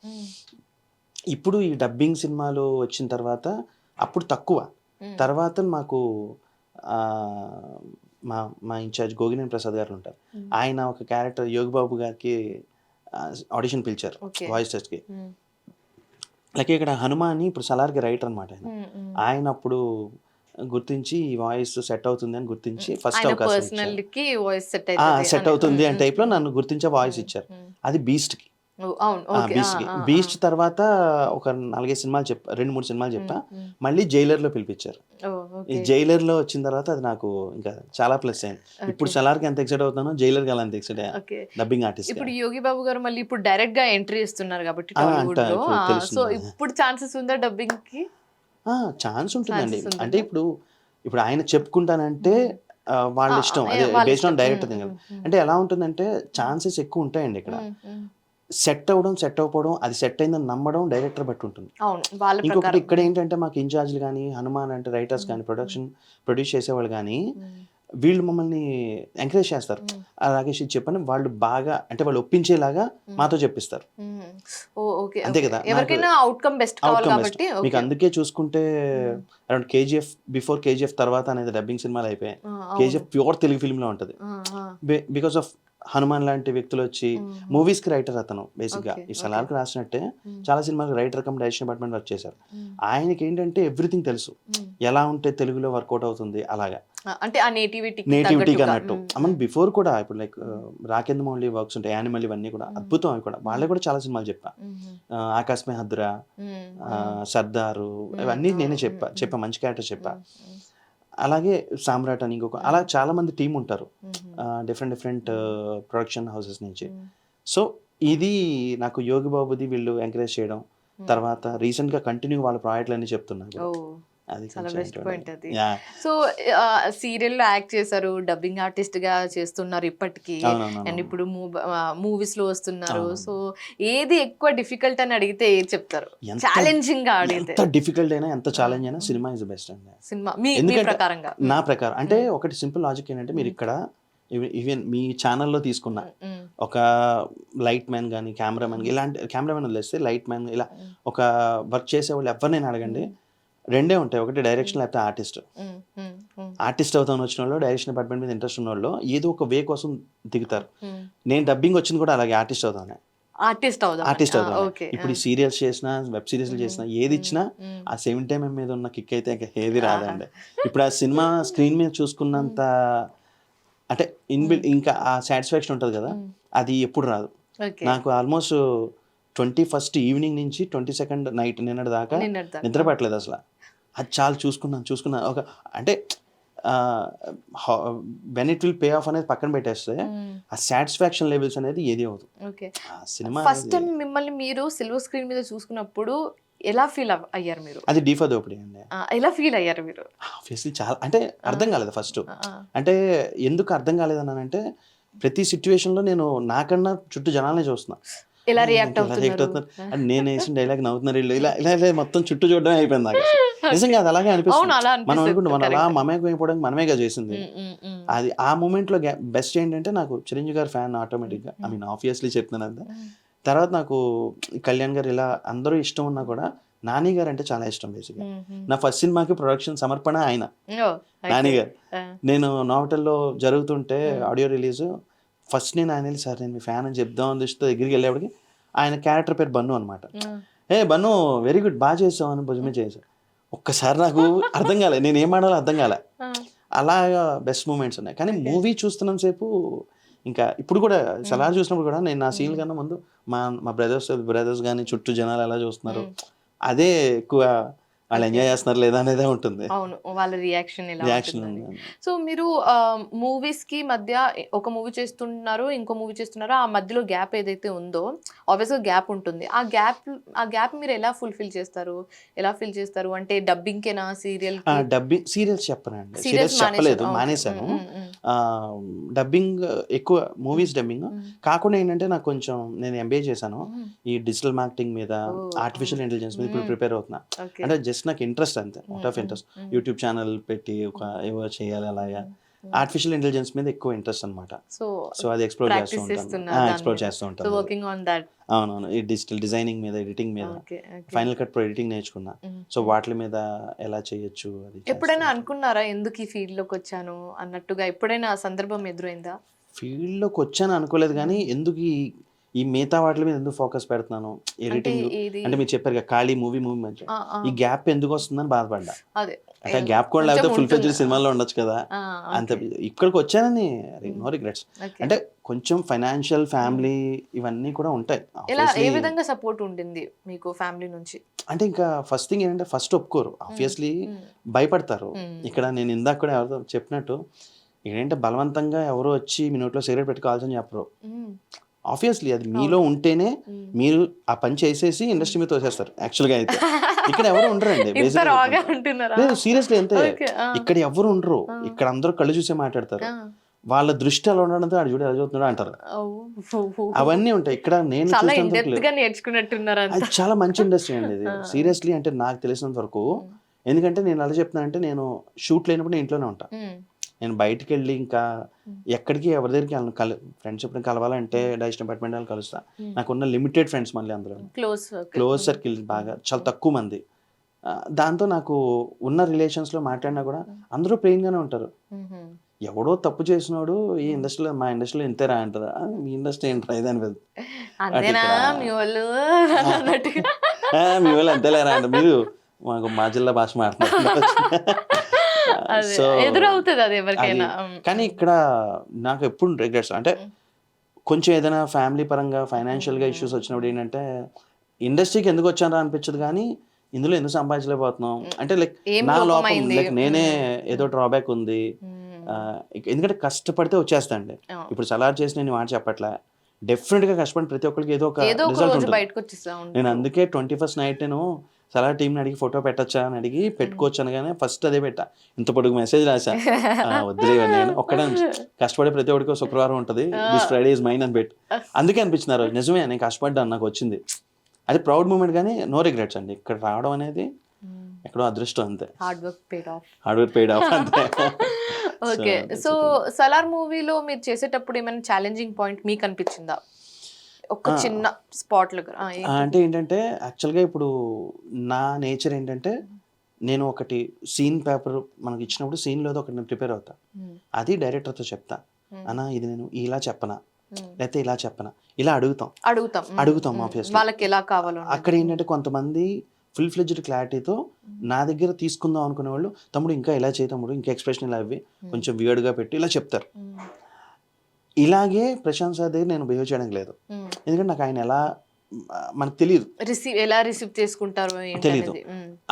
ఇప్పుడు ఈ డబ్బింగ్ సినిమాలు వచ్చిన తర్వాత అప్పుడు తక్కువ. తర్వాత మాకు మా ఇన్ఛార్జ్ గోగినేని ప్రసాద్ గారు ఉంటారు. ఆయన ఒక క్యారెక్టర్ యోగిబాబు గారికి ఆడిషన్ పిలిచారు వాయిస్ టెస్ట్కి. అలాగే ఇక్కడ హనుమాని ఇప్పుడు సలార్కి రైటర్ అనమాట. ఆయన అప్పుడు గుర్తించి ఈ వాయిస్ సెట్ అవుతుంది అని గుర్తించి ఫస్ట్ అవకాశం సెట్ అవుతుంది అని టైప్లో నన్ను గుర్తించే వాయిస్ ఇచ్చారు. అది బీస్ట్కి. బీస్ట్ తర్వాత ఒక 4-5 సినిమాలు చెప్పా, 2-3 సినిమాలు చెప్పా. మళ్ళీ జైలర్లో పిలిపించారు. ఈ జైలర్లో వచ్చిన తర్వాత అది నాకు ఇంకా చాలా ప్లస్ అయింది. ఇప్పుడు సలార్కి ఎంత ఎక్సైట్ అవుతానో జైలర్కి అలా ఎంత ఎక్సైట్ అయ్యా డబ్బింగ్ ఆర్టిస్ట్. ఇప్పుడు యోగి బాబు గారు మళ్ళీ ఇప్పుడు డైరెక్ట్ గా ఎంట్రీ ఇస్తున్నారు కాబట్టి సో ఇప్పుడు ఛాన్సెస్ ఉందా డబ్బింగ్ కి? ఛాన్స్ ఉంటుందండి. అంటే ఇప్పుడు ఆయన చెప్పుకుంటానంటే వాళ్ళ ఇష్టం, అదే బేస్డ్ ఆన్ డైరెక్టర్. అంటే ఎలా ఉంటుందంటే ఛాన్సెస్ ఎక్కువ ఉంటాయండి ఇక్కడ. సెట్ అవ్వకపోవడం, అది సెట్ అయిందని నమ్మడం డైరెక్టర్ బట్టి ఉంటుంది. ఇంకొకటి ఇక్కడ ఏంటంటే మాకు ఇన్ఛార్జ్లు కానీ, హనుమాన్ అంటే రైటర్స్ కానీ, ప్రొడ్యూస్ చేసేవాళ్ళు కానీ వీళ్ళు మమ్మల్ని ఎంకరేజ్ చేస్తారు. రాకేష్ ఇది చెప్పని వాళ్ళు బాగా అంటే వాళ్ళు ఒప్పించేలాగా మాతో చెప్పిస్తారు. ఓకే అంతే కదా, ఎవరికైనా అవుట్కమ్ బెస్ట్ కావాలి కాబట్టి మీకు అందుకే చూసుకుంటే అరౌండ్ కేజీఎఫ్ బిఫోర్ కేజీఎఫ్ తర్వాత అనేది డబ్బింగ్ సినిమాలు అయిపోయాయి. కేజీఎఫ్ ప్యూర్ తెలుగు ఫిల్మ్ లో ఉంటది. బికాస్ ఆఫ్ హనుమాన్ లాంటి వ్యక్తులు వచ్చి మూవీస్ కి రైటర్ అతను బేసిక్ గా ఈ సలార్కి రాసినట్టే చాలా సినిమాకి writer cum direction department work చేశారు. ఆయనకి ఏంటంటే ఎవ్రీథింగ్ తెలుసు, ఎలా ఉంటే తెలుగులో వర్కౌట్ అవుతుంది అలాగా, అంటే ఆ నేటివిటీ అన్నట్టు. మనం బిఫోర్ కూడా ఇప్పుడు లైక్ రాకేంద్ర మౌళి వర్క్స్ ఉంటాయి, యానిమల్, ఇవన్నీ కూడా అద్భుతం. అవి కూడా వాళ్ళే కూడా చాలా సినిమాలు చెప్పా. ఆకాశ్ మే హద్దురా, సర్దారు, ఇవన్నీ నేనే చెప్పా మంచి క్యారెక్టర్ చెప్పా. అలాగే సామ్రాట్ అని ఇంకొక అలా చాలా మంది టీం ఉంటారు డిఫరెంట్ ప్రొడక్షన్ హౌసెస్ నుంచి. సో ఇది నాకు యోగి బాబుది వీళ్ళు ఎంకరేజ్ చేయడం, తర్వాత రీసెంట్ గా కంటిన్యూ వాళ్ళ ప్రాజెక్టులు అన్ని చెప్తున్నారు. అది చాలా బెస్ట్ పాయింట్ అది. సో సీరియల్లో యాక్ట్ చేశారు, డబ్బింగ్ ఆర్టిస్ట్ గా చేస్తున్నారు ఇప్పటికీ, అండ్ ఇప్పుడు మూవీస్ లో వస్తున్నారు. సో ఏది ఎక్కువ డిఫికల్ట్ అని అడిగితే ఏది చెప్తారు? ఛాలెంజింగ్ గా అడిగితే. ఎంత డిఫికల్ట్ అయినా ఎంత ఛాలెంజ్ అయినా సినిమా ఇస్ బెస్ట్ అండి. సినిమా మీ ప్రకారంగా? నా ప్రకారం అంటే ఒకటి సింపుల్ లాజిక్ ఏంటంటే, మీరు ఇక్కడ ఈవెన్ మీ ఛానల్లో తీసుకున్న ఒక లైట్ మ్యాన్ కానీ కెమెరామెన్, ఇలాంటి కెమెరామెన్ వదిలేస్తే లైట్ మ్యాన్, ఇలా ఒక వర్క్ చేసే వాళ్ళు ఎవరినైనా అడగండి, రెండే ఉంటాయి. ఒకటి డైరెక్షన్, లేకపోతే ఆర్టిస్ట్ అవుతాను వచ్చిన వాళ్ళు, డైరెక్షన్ డిపార్ట్మెంట్ మీద ఇంట్రెస్ట్ ఉన్న వాళ్ళు ఏదో ఒక వే కోసం దిగుతారు. నేను డబ్బింగ్ వచ్చింది కూడా అలాగే, ఆర్టిస్ట్ అవుతాను. ఇప్పుడు ఈ సీరియల్స్ చేసినా, వెబ్ సిరీస్లు చేసినా, ఏది ఇచ్చినా ఆ 70mm మీద ఉన్న కిక్ అయితే ఇంకా ఏది రాదండి. ఇప్పుడు ఆ సినిమా స్క్రీన్ మీద చూసుకున్నంత అంటే ఇంకా ఆ సాటిస్ఫాక్షన్ ఉంటుంది కదా, అది ఎప్పుడు రాదు. నాకు ఆల్మోస్ట్ 21st ఈవినింగ్ నుంచి 22nd నైట్ నిన్నటి దాకా నిద్ర పట్టలేదు అసలు. అది చాలా చూసుకున్నాను ఒక అంటే when it will pay of అనేది పక్కన పెట్టేస్తే ఆ సాటిస్ఫాక్షన్ లెవెల్స్ అనేది ఏది అవుతుంది. సినిమా ఫస్ట్ టైం మిమ్మల్ని మీరు సిల్వర్ స్క్రీన్ మీద చూసుకున్నప్పుడు ఎలా ఫీల్ అయ్యారు మీరు? అది డీఫా దోపిడీ అండి. ఎలా ఫీల్ అయ్యారు మీరు? ఆబ్వియస్లీ చాలా అంటే అర్థం కాలేదు ఫస్ట్. అంటే ఎందుకు అర్థం కాలేదన్నానంటే, ప్రతి సిచ్యువేషన్ లో నేను నాకన్నా చుట్టూ జనాలనే చూస్తున్నా, ఎలా రియాక్ట్ అవుతున్నారు, అండ్ నేను వేసిన డైలాగ్ నవ్వుతున్నారు వీళ్ళు, ఇలా ఇలా మొత్తం చుట్టూ చూడడం అయిపోయింది నాకు. నిజంగా అది అలాగే అనిపిస్తుంది. మనం అనుకుంటాం మనం అలా మమేకం అయిపోవడానికి మనమేగా చేసింది. అది ఆ మూమెంట్ లో బెస్ట్ ఏంటంటే, నాకు చిరంజీవి గారు ఫ్యాన్ ఆటోమేటిక్ గా, ఐ మీన్ ఆబ్వియస్లీ చెప్తున్నాను అంతే. తర్వాత నాకు కళ్యాణ్ గారు ఇలా అందరూ ఇష్టం ఉన్నా కూడా నాని గారు అంటే చాలా ఇష్టం. బేసిక్గా నా ఫస్ట్ సినిమాకి ప్రొడక్షన్ సమర్పణ ఆయన, నాని గారు. నేను నోవటల్లో జరుగుతుంటే ఆడియో రిలీజ్, ఫస్ట్ నేను ఆయన వెళ్ళి, సార్ నేను మీ ఫ్యాన్ అని చెప్దామని దృష్టితో దగ్గరికి వెళ్ళేప్పటికి, ఆయన క్యారెక్టర్ పేరు బన్ను అనమాట. బన్ను వెరీ గుడ్, బాగా చేసావు అని భుజమే చేశాను. ఒక్కసారి నాకు అర్థం కాలేదు, నేను ఏం ఆడాలో అర్థం కాలే. అలాగా బెస్ట్ మూమెంట్స్ ఉన్నాయి. కానీ మూవీ చూస్తున్నంత సేపు, ఇంకా ఇప్పుడు కూడా సలార్ చూసినప్పుడు కూడా నేను నా సీన్ కన్నా ముందు మా బ్రదర్స్ కానీ చుట్టూ జనాలు ఎలా చూస్తున్నారు, అదే ఎక్కువ వాళ్ళు ఎంజాయ్ చేస్తున్నారు లేదా అనేదే ఉంటుంది. అవును, వాళ్ళ రియాక్షన్. సో మీరు మూవీస్ కి మధ్య ఒక మూవీ చేస్తున్నారు, ఇంకో మూవీ చేస్తున్నారు, ఆ మధ్యలో గ్యాప్ ఏదైతే ఉందో ఆబ్వియస్గా గ్యాప్ ఉంటుంది. ఆ గ్యాప్ మీరు ఎలా ఫుల్ఫిల్ చేస్తారు, ఎలా ఫిల్ చేస్తారు? అంటే డబ్బింగ్ కేనా, డబ్బింగ్ సీరియల్స్ చెప్పనండి, సీరియల్స్ చెప్పలేదు, మానేశాను. డబ్బింగ్ ఎక్కువ, మూవీస్ డబ్బింగ్ కాకుండా ఏంటంటే, నాకు కొంచెం నేను MBA చేశాను ఈ డిజిటల్ మార్కెటింగ్ మీద, ఆర్టిఫిషియల్ ఇంటెలిజెన్స్ మీద ఇప్పుడు ప్రిపేర్ అవుతున్నా. అంటే జస్ట్ నాకు ఇంట్రెస్ట్ అంతే, out of interest. YouTube channel పెట్టి ఏవో చేయాలి అలాగా. ఆర్టిఫిషియల్ ఇంటెలిజెన్స్ మీద ఎక్కువ ఇంట్రెస్ట్ అనమాట. సో అది ఎక్స్ప్లోర్ చేస్తూ ఉంటాను. అవునవును, ఈ డిజిటల్ డిజైనింగ్ మీద, ఎడిటింగ్ మీద, ఫైనల్ కట్ ప్రో ఎడిటింగ్ నేర్చుకున్నా. సో వాటి మీద ఎలా చేయొచ్చు అది. ఎప్పుడైనా అనుకున్నారా ఎందుకు ఈ ఫీల్డ్ లోకి వచ్చాను అన్నట్టుగా? ఎప్పుడైనా సందర్భం ఎదురైందా? ఫీల్డ్ లోకి వచ్చాను అనుకోలేదు, కానీ ఎందుకు ఈ మిగతా వాటి మీద ఎందుకు ఫోకస్ పెడుతున్నాను, ఎడిటింగ్ అంటే మీరు చెప్పారు కదా, ఖాళీ మూవీ మధ్య ఈ గ్యాప్ ఎందుకు వస్తుందని బాధపడ్డా. అంటే గ్యాప్ కూడా లేకపోతే ఫుల్ ఫ్లెడ్జ్డ్ సినిమాలో ఉండొచ్చు కదా అంత. ఇక్కడికి వచ్చానని నో రిగ్రెట్స్. అంటే కొంచెం ఫైనాన్షియల్, ఫ్యామిలీ ఇవన్నీ కూడా ఉంటాయి. ఏ విధంగా సపోర్ట్ ఉంటుంది మీకు ఫ్యామిలీ నుంచి? అంటే ఇంకా ఫస్ట్ థింగ్ ఏంటంటే, ఫస్ట్ ఒప్పుకోరు, ఆబ్వియస్లీ భయపడతారు. ఇక్కడ నేను ఇందాక కూడా ఎవరితో చెప్పినట్టు, ఏంటంటే బలవంతంగా ఎవరో వచ్చి మీ నోట్లో సిగరెట్ పెట్టుకోవాల్సిన చెప్పరు. ఆబ్వియస్లీ అది మీలో ఉంటేనే మీరు ఆ పని చేసేసి ఇండస్ట్రీ మీద తోసేస్తారు. యాక్చువల్గా అయితే ఇక్కడ ఎవరు ఉండరండి, లేదు సీరియస్లీ అంతే. ఇక్కడ ఎవరు ఉండరు, ఇక్కడ అందరూ కళ్ళు చూసే మాట్లాడతారు. వాళ్ళ దృష్టి అలా ఉండడంతో ఆడు చూడు ఎలా చదువుతున్నాడు అంటారు. అవన్నీ ఉంటాయి ఇక్కడ. నేను అది చాలా మంచి ఇండస్ట్రీ అండి ఇది, సీరియస్లీ. అంటే నాకు తెలిసినంత వరకు, ఎందుకంటే నేను అలా చెప్తున్నానంటే, నేను షూట్ లేనప్పుడు నేను ఇంట్లోనే ఉంటాను. నేను బయటికి వెళ్ళి ఇంకా ఎక్కడికి ఎవరి దగ్గరికి వెళ్ళను. ఫ్రెండ్స్ ఎప్పుడు కలవాలంటే డైరెక్షన్ డిపార్ట్మెంట్ వాళ్ళు కలుస్తా. నాకున్న లిమిటెడ్ ఫ్రెండ్స్ మళ్ళీ అందులో క్లోజ్ సర్కిల్ బాగా చాలా తక్కువ మంది. దాంతో నాకు ఉన్న రిలేషన్స్లో మాట్లాడినా కూడా అందరూ ప్లెయిన్గానే ఉంటారు. ఎవడో తప్పు చేసినాడు ఈ ఇండస్ట్రీలో, మా ఇండస్ట్రీలో ఇంతేరా అంటారా, మీ ఇండస్ట్రీ ఏంటారా ఇది అని మీ వాళ్ళు మీ వాళ్ళు అంతేలేరా అంట, మీరు మాకు మా జిల్లా భాష మాట్లాడుతున్నారు. సో ఎదురవుతుంది అది ఎవరికైనా. కానీ ఇక్కడ నాకు ఎప్పుడు రిగ్రెట్స్ అంటే కొంచెం ఏదైనా ఫ్యామిలీ పరంగా ఫైనాన్షియల్గా ఇష్యూస్ వచ్చినప్పుడు ఏంటంటే ఇండస్ట్రీకి ఎందుకు వచ్చానరా అనిపించదు, కానీ ఇందులో ఎందుకు సంపాదించలేకపోతున్నాం అంటే లైక్ నా లోపం, లైక్ నేనే ఏదో డ్రాబ్యాక్ ఉంది. ఎందుకంటే కష్టపడితే వచ్చేస్తాండి. ఇప్పుడు సలార్ చేసి నేను మాట చెప్పట్లే, డెఫినెట్గా కష్టపడి ప్రతి ఒక్కరికి ఏదో ఒక రిజల్ట్ ఉంటుంది. నేను అందుకే 21st నైట్ నేను సలార్ టీంని అడిగి ఫోటో పెట్టచ్చా అని అడిగి పెట్టుకోవచ్చు అనగానే ఫస్ట్ అదే పెట్టా. ఇంత పొడుగు మెసేజ్ రాసా, వద్దులే నేను ఒక్కడే కష్టపడే ప్రతి ఒక్కరికి శుక్రవారం ఉంటుంది, దిస్ ఫ్రైడే ఇస్ మైన్ అని పెట్టి. అందుకే అనిపించింది ఆ రోజు నిజమే నేను కష్టపడ్డాను, నాకు వచ్చింది. అది ప్రౌడ్ మూమెంట్, కానీ నో రిగ్రెట్స్ అండి. ఇక్కడ రావడం అనేది ఎక్కడో అదృష్టం, అంతే. హార్డ్ వర్క్ పెయిడ్ ఆఫ్ అంతే. ఓకే, సో సలార్ మూవీలో మీరు చేసేటప్పుడు ఏమైనా ఛాలెంజింగ్ పాయింట్ మీకు అనిపించిందా? ఒక చిన్న స్పాట్ అంటే ఏంటంటే యాక్చువల్గా ఇప్పుడు నా నేచర్ ఏంటంటే నేను ఒకటి సీన్ పేపర్ మనకి ఇచ్చినప్పుడు సీన్ లేదో ఒకటి నేను ప్రిపేర్ అవుతా, అది డైరెక్టర్తో చెప్తా, అన్నా ఇది నేను ఇలా చెప్పనా లేకపోతే ఇలా చెప్పనా, ఇలా అడుగుతాం ఆబ్వియస్లీ వాళ్ళకి ఎలా కావాలో. అక్కడ ఏంటంటే కొంతమంది ఫుల్ ఫ్లెడ్జ్డ్ క్లారిటీతో నా దగ్గర తీసుకుందాం అనుకునే వాళ్ళు, తమ్ముడు ఇంకా ఇలా చేయి తమ్ముడు, ఇంకా ఎక్స్ప్రెషన్ ఇలా ఇవి కొంచెం వియర్డ్గా పెట్టి ఇలా చెప్తారు. ఇలాగే ప్రశాంత్ సార్ దగ్గర నేను బిహేవ్ చేయడానికి లేదు, ఎందుకంటే నాకు ఆయన ఎలా మనకు తెలియదు, ఎలా రిసీవ్ చేసుకుంటారో తెలీదు.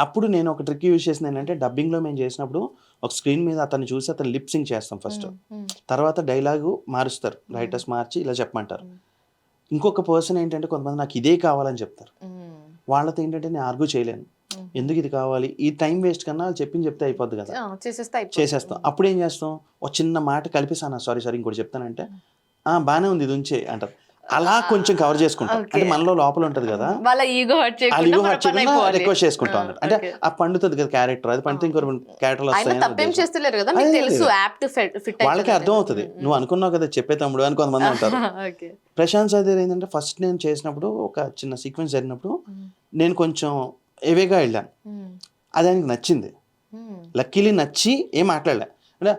అప్పుడు నేను ఒక ట్రిక్ యూజ్ చేసింది ఏంటంటే, డబ్బింగ్లో మేము చేసినప్పుడు ఒక స్క్రీన్ మీద అతన్ని చూసి అతను లిప్ సింగ్ చేస్తాం ఫస్ట్, తర్వాత డైలాగు మారుస్తారు, రైటర్స్ మార్చి ఇలా చెప్పమంటారు. ఇంకొక పర్సన్ ఏంటంటే కొంతమంది నాకు ఇదే కావాలని చెప్తారు, వాళ్ళతో ఏంటంటే నేను ఆర్గ్యూ చేయలేను, ఎందుకు ఇది కావాలి, ఈ టైం వేస్ట్ కన్నా చెప్తే అయిపోద్ది కదా, చేసేస్తాం. అప్పుడు ఏం చేస్తాం, ఒక చిన్న మాట కలిపిస్తాను, సారీ ఇంకోటి చెప్తానంటే బాగానే ఉంది ఇది ఉంచే అంటారు. అలా కొంచెం కవర్ చేసుకుంటాం, అంటే మనలో లోపల ఉంటది కదా, వాళ్ళ ఈగో హర్ట్ చేయకుండా రిక్వెస్ట్ చేసుకుంటాం అన్నట్టు. అంటే ఆ పండుతుంది కదా క్యారెక్టర్, అది పండితే ఇంకో క్యారెక్టర్లు వస్తాయి, వాళ్ళకి అర్థం అవుతుంది. నువ్వు అనుకున్నావు కదా చెప్పే తమ్ముడు అని కొంతమంది అంటారు. ప్రశాంత్ సార్ దగ్గర ఏంటంటే ఫస్ట్ నేను చేసినప్పుడు ఒక చిన్న సీక్వెన్స్ జరిగినప్పుడు నేను కొంచెం ఏవేగా వెళ్ళాను, అది ఆయనకి నచ్చింది, లక్కీలీ నచ్చి ఏం మాట్లాడలే, అంటే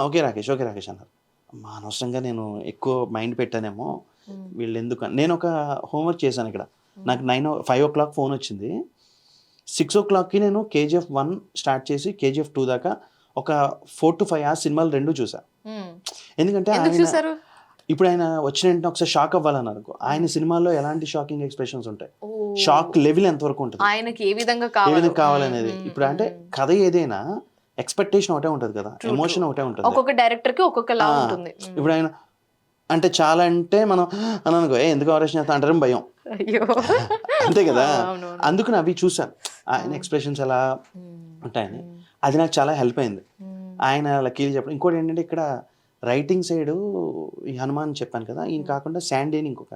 ఓకే రాకేష్ అన్నారు. మా అనవసరంగా నేను ఎక్కువ మైండ్ పెట్టానేమో వీళ్ళు ఎందుకు. నేను ఒక హోంవర్క్ చేశాను ఇక్కడ, నాకు 5 o'clock ఫోన్ వచ్చింది, 6 o'clockకి నేను KGF 1 స్టార్ట్ చేసి KGF 2 దాకా ఒక 4 to 5 hours సినిమాలు 2 చూసా. ఎందుకంటే ఇప్పుడు ఆయన వచ్చిన వెంటనే ఒకసారి షాక్ అవ్వాలని అనుకో, ఆయన సినిమాల్లో ఎలాంటి షాకింగ్ ఎక్స్ప్రెషన్స్ ఉంటాయి, షాక్ లెవెల్ ఎంతవరకు ఉంటుంది, ఆయనకి ఏ విధంగా కావాలనేది. ఇప్పుడు అంటే కథ ఏదైనా ఎక్స్పెక్టేషన్ ఒకటే ఉంటుంది కదా, ఎమోషన్ ఒకటే ఉంటుంది, ఒక్కొక్క డైరెక్టర్ కి ఒక్కొక్కలా ఉంటుంది. ఇప్పుడు ఆయన అంటే చాలా అంటే మనం అని అనుకో ఎందుకు ఆపరేషన్ చేస్తా అంటారని భయం, అంతే కదా. అందుకని అవి చూసాను ఆయన ఎక్స్ప్రెషన్స్ ఎలా ఉంటాయని, అది నాకు చాలా హెల్ప్ అయింది. ఆయన లక్కీలు చెప్పడం. ఇంకోటి ఏంటంటే ఇక్కడ రైటింగ్ సైడ్ ఈ హనుమాన్ చెప్పాను కదా, ఈయన కాకుండా శాండీ అని ఇంకొక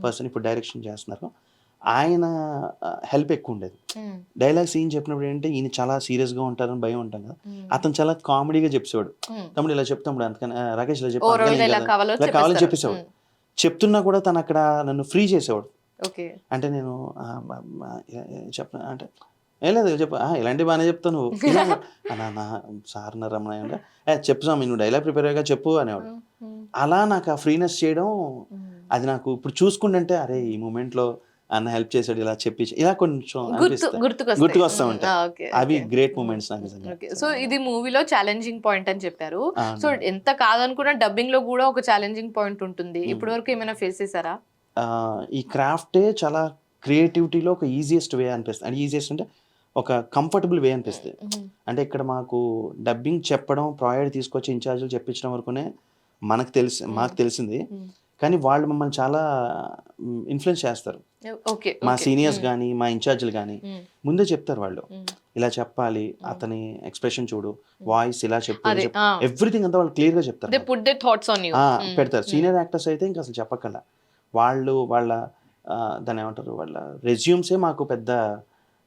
పర్సన్ ఇప్పుడు డైరెక్షన్ చేస్తున్నారు, ఆయన హెల్ప్ ఎక్కువ ఉండేది. డైలాగ్ సీన్ చెప్పినప్పుడు ఏంటంటే ఈయన చాలా సీరియస్గా ఉంటారని భయం ఉంటాం కదా, అతను చాలా కామెడీగా చెప్పేవాడు, తమ్ముడు ఇలా చెప్తాడు అందుకని రాకేష్ ఇలా కావాలని చెప్పేసేవాడు. చెప్తున్నా కూడా తను అక్కడ నన్ను ఫ్రీ చేసేవాడు. అంటే నేను చెప్పిన అంటే ఏం లేదు చెప్పు, ఇలాంటివి బాగానే చెప్తావు నువ్వు నా సార్ రమ్మని అంటే చెప్పు స్వామి నువ్వు డైలాగ్ ప్రిపేర్ అయ్యాక చెప్పు అనేవాడు. అలా నాకు ఆ ఫ్రీనెస్ చేయడం, అది నాకు ఇప్పుడు చూసుకుంటుంటే అరే ఈ మూమెంట్లో అన్న హెల్ప్ చేసాడు ఇలా చెప్పి ఇలా కొంచెం గుర్తుకొస్తా ఉంటాయి. అవి గ్రేట్ మూమెంట్స్ నాకు నిజంగా. సో ఇది మూవీలో ఛాలెంజింగ్ పాయింట్ అని చెప్పారు. సో ఎంత కాదనుకున్నా డబ్బింగ్ లో కూడా ఒక ఛాలెంజింగ్ పాయింట్ ఉంటుంది. ఇప్పటి వరకు ఏమైనా ఫేస్ చేశారా? ఈ క్రాఫ్టే చాలా క్రియేటివిటీలో ఒక ఈజియెస్ట్ వే అనిపిస్తుంది. అంటే ఈజియెస్ట్ అంటే ఒక కంఫర్టబుల్ వే అనిపిస్తుంది. అంటే ఇక్కడ మాకు డబ్బింగ్ చెప్పడం, ప్రాజెక్ట్ తీసుకొచ్చి ఇన్ఛార్జీలు చెప్పించడం వరకునే మాకు తెలిసింది. కానీ వాళ్ళు మమ్మల్ని చాలా ఇన్ఫ్లుయెన్స్ చేస్తారు. మా సీనియర్స్ కానీ మా ఇన్ఛార్జీలు కానీ ముందే చెప్తారు, వాళ్ళు ఇలా చెప్పాలి, అతని ఎక్స్ప్రెషన్ చూడు, వాయిస్ ఇలా చెప్పు, ఎవ్రీథింగ్ అంతా వాళ్ళు క్లియర్ గా చెప్తారు, పెడతారు. సీనియర్ యాక్టర్స్ అయితే ఇంకా అసలు చెప్పక్కర్లా, వాళ్ళు వాళ్ళ దాన్ని ఏమంటారు, వాళ్ళ రెజ్యూమ్సే మాకు పెద్ద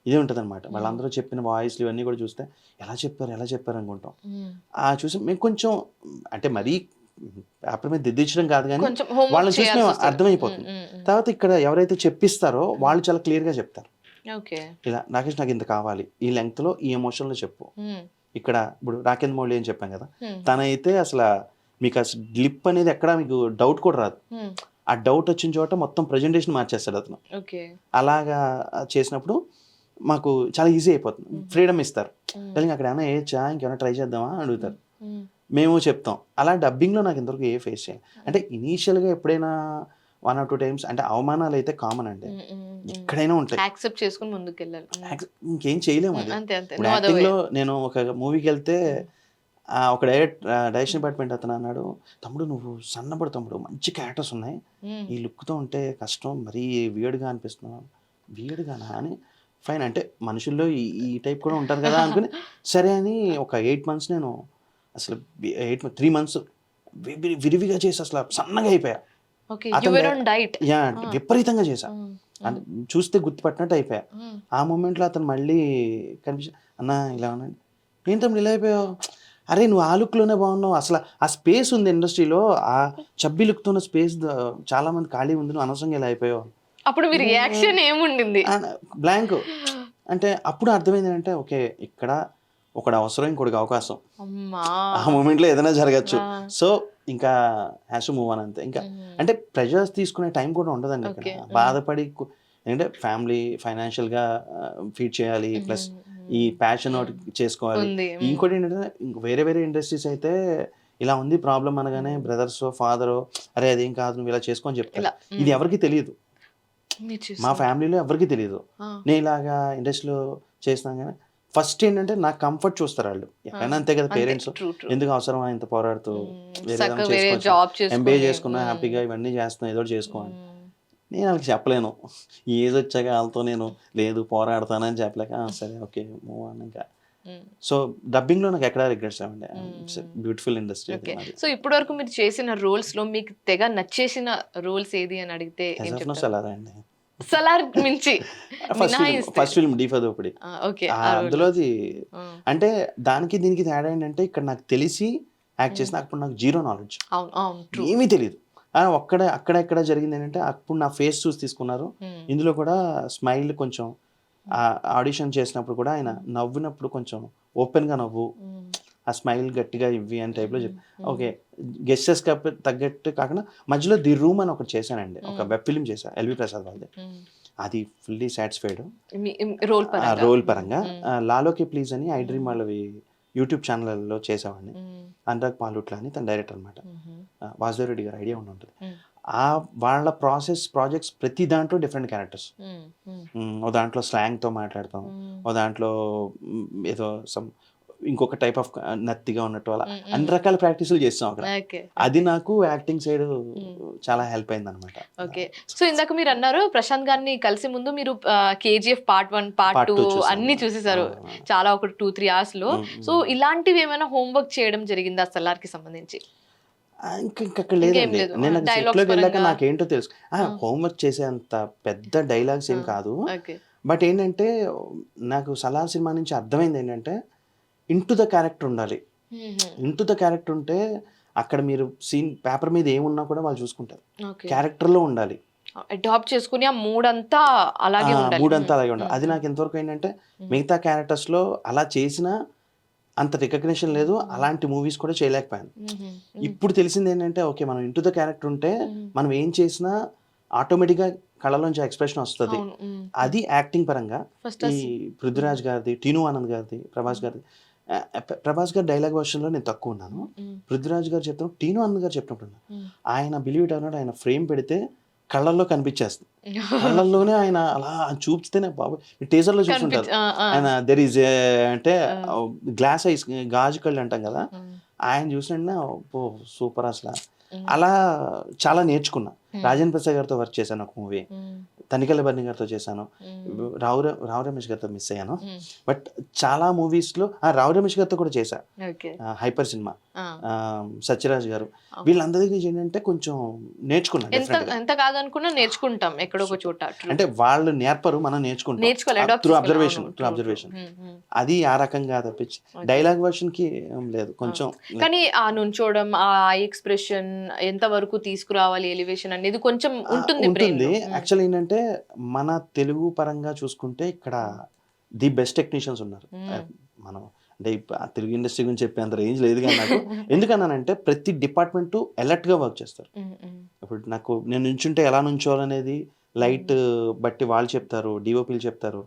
ఇదే ఉంటుంది అనమాట. వాళ్ళందరూ చెప్పిన వాయిస్లు ఇవన్నీ కూడా చూస్తే ఎలా చెప్పారు అనుకుంటాం. చూసి మేము కొంచెం అంటే మరీ పేపర్ మీద దిద్దించడం కాదు కానీ కొంచెం homework వాళ్ళని చూసి మేము చేయాల్సి వస్తది. అర్థమైపోతుంది. తర్వాత ఇక్కడ ఎవరైతే చెప్పిస్తారో వాళ్ళు చాలా క్లియర్గా చెప్తారు. ఓకే. ఇలా రాకేష్ నాకు ఇంత కావాలి, ఈ లెంగ్త్లో ఈ ఎమోషన్లో చెప్పు. ఇక్కడ ఇప్పుడు రాకేంద్ర మౌళి అని చెప్పాం కదా, తనైతే అసలు మీకు అసలు గ్లిప్ అనేది ఎక్కడ మీకు డౌట్ కూడా రాదు. ఆ డౌట్ వచ్చిన చోట మొత్తం ప్రజెంటేషన్ మార్చేస్తాడు అతను. ఓకే. అలాగా చేసినప్పుడు మాకు చాలా ఈజీ అయిపోతుంది, ఫ్రీడమ్ ఇస్తారు. కానీ అక్కడ ఏమైనా వేయచ్చా, ఇంకేమైనా ట్రై చేద్దామా అని అడుగుతారు, మేము చెప్తాం. అలా డబ్బింగ్లో నాకు ఇంతవరకు ఏ ఫేస్ చేయాలి అంటే ఇనీషియల్గా ఎప్పుడైనా 1 or 2 times అంటే అవమానాలు అయితే కామన్ అండి, ఎక్కడైనా ఉంటాయి. యాక్సెప్ట్ చేసుకుని ముందుకు వెళ్ళాలి. ఇంకేం చేయలేము అది. అంతే. ఇప్పుడు యాక్టింగ్లో నేను ఒక మూవీకి వెళ్తే ఒక డైరెక్షన్ డిపార్ట్మెంట్ అతను అన్నాడు, తమ్ముడు నువ్వు సన్నబడు తమ్ముడు, మంచి క్యారెక్టర్స్ ఉన్నాయి, ఈ లుక్తో ఉంటే కష్టం, మరీ వియర్డ్గా అనిపిస్తున్నావు. వియర్డ్గానా అని ఫైన్ అంటే మనుషుల్లో ఈ టైప్ కూడా ఉంటారు కదా అనుకుని సరే అని ఒక 8 months నేను అసలు 3 months విరివిగా చేసి అసలు సన్నగా అయిపోయా. యా విపరీతంగా చేశా, అంటే చూస్తే గుర్తుపట్టినట్టు అయిపోయా. ఆ మూమెంట్లో అతను మళ్ళీ కనిపించి అన్న ఇలా ఉన్నాడు, ఏంటమ్మా ఇలా అయిపోయావు, అరే నువ్వు ఆ లుక్లోనే బాగున్నావు, అసలు ఆ స్పేస్ ఉంది ఇండస్ట్రీలో, ఆ చబ్బీ లుక్తో ఉన్న స్పేస్ చాలా మంది ఖాళీ ఉంది, నువ్వు అనవసరంగా ఇలా అయిపోయావు. అప్పుడు మీ రియాక్షన్ ఏముండింది? బ్లాంక్. అంటే అప్పుడు అర్థమైంది అంటే ఓకే ఇక్కడ ఒకటి అవసరం, ఇంకోటికి అవకాశం, ఆ మూమెంట్లో ఏదైనా జరగచ్చు. సో ఇంకా హ్యాస్ టు మూవ్ అని అంతే. ఇంకా అంటే ప్రెజర్స్ తీసుకునే టైం కూడా ఉండదండి ఇక్కడ. బాధపడి ఎందుకంటే ఫ్యామిలీ ఫైనాన్షియల్గా ఫీడ్ చేయాలి, ప్లస్ ఈ ప్యాషన్ ఒకటి చేసుకోవాలి. ఇంకోటి ఏంటంటే వేరే ఇండస్ట్రీస్ అయితే ఇలా ఉంది ప్రాబ్లం అనగానే బ్రదర్స్ ఫాదరో అరే అదేం కాదు నువ్వు ఇలా చేసుకొని చెప్తారు. ఇది ఎవరికి తెలియదు, మా ఫ్యామిలీలో ఎవరికి తెలియదు. నేను ఇలాగా ఇండస్ట్రీలో చేస్తున్నాను కానీ ఫస్ట్ ఏంటంటే నాకు కంఫర్ట్ చూస్తారు వాళ్ళు, ఎక్కడైనా అంతే కదా పేరెంట్స్, ఎందుకు అవసరమా ఇంత పోరాడుతూ, ఎంబీఏ చేసుకున్నా హ్యాపీగా ఇవన్నీ చేస్తున్నా ఏదో చేసుకోవాలి. నేను వాళ్ళకి చెప్పలేను, ఏజ్ వచ్చాక వాళ్ళతో నేను లేదు పోరాడతానని చెప్పలేక సరే ఓకే మూవ్ అని. ఇంకా సో డబ్బింగ్లో నాకు ఎక్కడ రిగ్రెట్స్ రావండి, బ్యూటిఫుల్ ఇండస్ట్రీ. సో ఇప్పటి వరకు మీరు చేసిన రోల్స్ లో మీకు తెగ నచ్చేసిన రోల్స్ ఏది అని అడిగితే సలార్ అండి. సలార్ మించి ఫస్ట్ ఫిల్మ్ డీఫదోపిడి, అందులోది అంటే దానికి దీనికి తేడా ఏంటంటే ఇక్కడ నాకు తెలిసి యాక్ట్ చేసిన అప్పుడు నాకు జీరో నాలెడ్జ్, ఏమీ తెలియదు. అక్కడ జరిగింది ఏంటంటే అప్పుడు నా ఫేస్ చూసి తీసుకున్నారు. ఇందులో కూడా స్మైల్ కొంచెం ఆడిషన్ చేసినప్పుడు కూడా ఆయన నవ్వినప్పుడు కొంచెం ఓపెన్గా నవ్వు, ఆ స్మైల్ గట్టిగా ఇవ్వి అని టైప్లో చెప్పి ఓకే గెస్టెస్ తగ్గట్టు కాకుండా మధ్యలో ది రూమ్ అని ఒకటి చేశానండి, ఒక వెబ్ ఫిల్మ్ చేశా ఎల్వి ప్రసాద్ వాళ్ళది. అది ఫుల్లీ సాటిస్ఫైడ్ రోల్ పరంగా. లాలోకి ప్లీజ్ అని ఐ డ్రీమ్ వాళ్ళవి యూట్యూబ్ ఛానల్లో చేసేవాడిని. అనురాగ్ పాలుట్ల అని తన డైరెక్టర్ అనమాట, వాసుదేవ్ రెడ్డి గారు ఐడియా ఉంటుంది. వాళ్ళ ప్రాజెక్ట్స్ ప్రతి దాంట్లో డిఫరెంట్ క్యారెక్టర్స్, ఓ దాంట్లో స్లాంగ్తో మాట్లాడతాం, ఓ దాంట్లో ఏదో సమ్ ఇంకొక టైప్ ఆఫ్ నత్తిగా ఉన్నట్టు అలా అన్ని రకాల ప్రాక్టీసులు చేస్తాం అక్కడ. అది నాకు యాక్టింగ్ సైడ్ చాలా హెల్ప్ అయింది అనమాట. ఓకే. సో ఇందాక మీరు అన్నారు ప్రశాంత్ గారిని కలిసి ముందు మీరు KGF Part 1 Part 2 అన్ని చూసేసారు చాలా, ఒక 2-3 hours లో. సో ఇలాంటివి ఏమైనా హోంవర్క్ చేయడం జరిగిందా సలార్ కి సంబంధించి? ఇంకక్కడ లేదండి, నేను సెట్లోకి వెళ్ళాక నాకేంటో తెలుసు. హోంవర్క్ చేసే అంత పెద్ద డైలాగ్స్ ఏం కాదు, బట్ ఏంటంటే నాకు సలార్ సినిమా నుంచి అర్థమైంది ఏంటంటే ఇంటూ ద క్యారెక్టర్ ఉండాలి. ఇంటూ ద క్యారెక్టర్ ఉంటే అక్కడ మీరు సీన్ పేపర్ మీద ఏమున్నా కూడా వాళ్ళు చూసుకుంటారు, క్యారెక్టర్లో ఉండాలి, అడాప్ట్ చేసుకుని ఆ మూడంతా అలాగే ఉండాలి. అది నాకు ఎంతవరకు ఏంటంటే మిగతా క్యారెక్టర్స్లో అలా చేసినా అంత రికగ్నిషన్ లేదు, అలాంటి మూవీస్ కూడా చేయలేకపోయాను. ఇప్పుడు తెలిసింది ఏంటంటే ఓకే మనం ఇంటూ ద క్యారెక్టర్ ఉంటే మనం ఏం చేసినా ఆటోమేటిక్గా కళ్ళలోంచి ఎక్స్ప్రెషన్ వస్తుంది. అది యాక్టింగ్ పరంగా ఈ పృథ్వీరాజ్ గారిది, టీను ఆనంద్ గారిది, ప్రభాస్ గారి డైలాగ్ వర్షన్లో నేను తక్కువ ఉన్నాను. పృథ్వీరాజ్ గారు చెప్తాను, టీను ఆనంద్ గారు చెప్పినప్పుడు ఆయన బిలీవ్ ఇట్ అన్నాడు, ఆయన ఫ్రేమ్ పెడితే కళ్ళల్లో కనిపించేస్తుంది, కళ్ళల్లోనే ఆయన అలా చూపిస్తేనే బాబు టీజర్లో చూస్తుంటారు ఆయన దెర్ ఈజ్ అంటే గ్లాస్ ఐస్ గాజు కళ్ళు అంటాం కదా, ఆయన చూసినా ఓ సూపర్ అసలు. అలా చాలా నేర్చుకున్నా. రాజేంద్ర ప్రసాద్ గారితో వర్క్ చేశాను ఒక మూవీ, తనికెళ్ళ బర్ని గారితో చేశాను, రావు రమేష్ గారితో మిస్ అయ్యాను. బట్ చాలా మూవీస్లో రావు రమేష్ గారితో కూడా చేశా, హైపర్ సినిమా, సత్యరాజ్ గారు, వీళ్ళందరి దగ్గర నుంచి ఏంటంటే కొంచెం నేర్చుకున్నాను. ఎంత కాదనుకున్నా నేర్చుకుంటాం ఎక్కడో ఒక చోట. అంటే వాళ్ళు నేర్పరు, మనం నేర్చుకుంటాం త్రూ అబ్జర్వేషన్. అది ఆ రకంగా తప్పించి డైలాగ్ వర్షన్ కి లేదు కొంచెం. కానీ ఆ నుంచోడం, ఆ ఎక్స్ప్రెషన్ ఎంత వరకు తీసుకురావాలి, ఎలివేషన్ అనేది కొంచెం ఉంటుంది. యాక్చువల్ ఏంటంటే మన తెలుగు పరంగా చూసుకుంటే ఇక్కడ ది బెస్ట్ టెక్నీషియన్స్ ఉన్నారు. మనం అంటే తెలుగు ఇండస్ట్రీ గురించి చెప్పేంత రేంజ్ లేదు కానీ నాకు ఎందుకన్నానంటే ప్రతి డిపార్ట్మెంట్ అలర్ట్ గా వర్క్ చేస్తారు. ఇప్పుడు నాకు నేను నుంచుంటే ఎలా నుంచోవాలనేది లైట్ బట్టి వాళ్ళు చెప్తారు, డిఓపీలు చెప్తారు,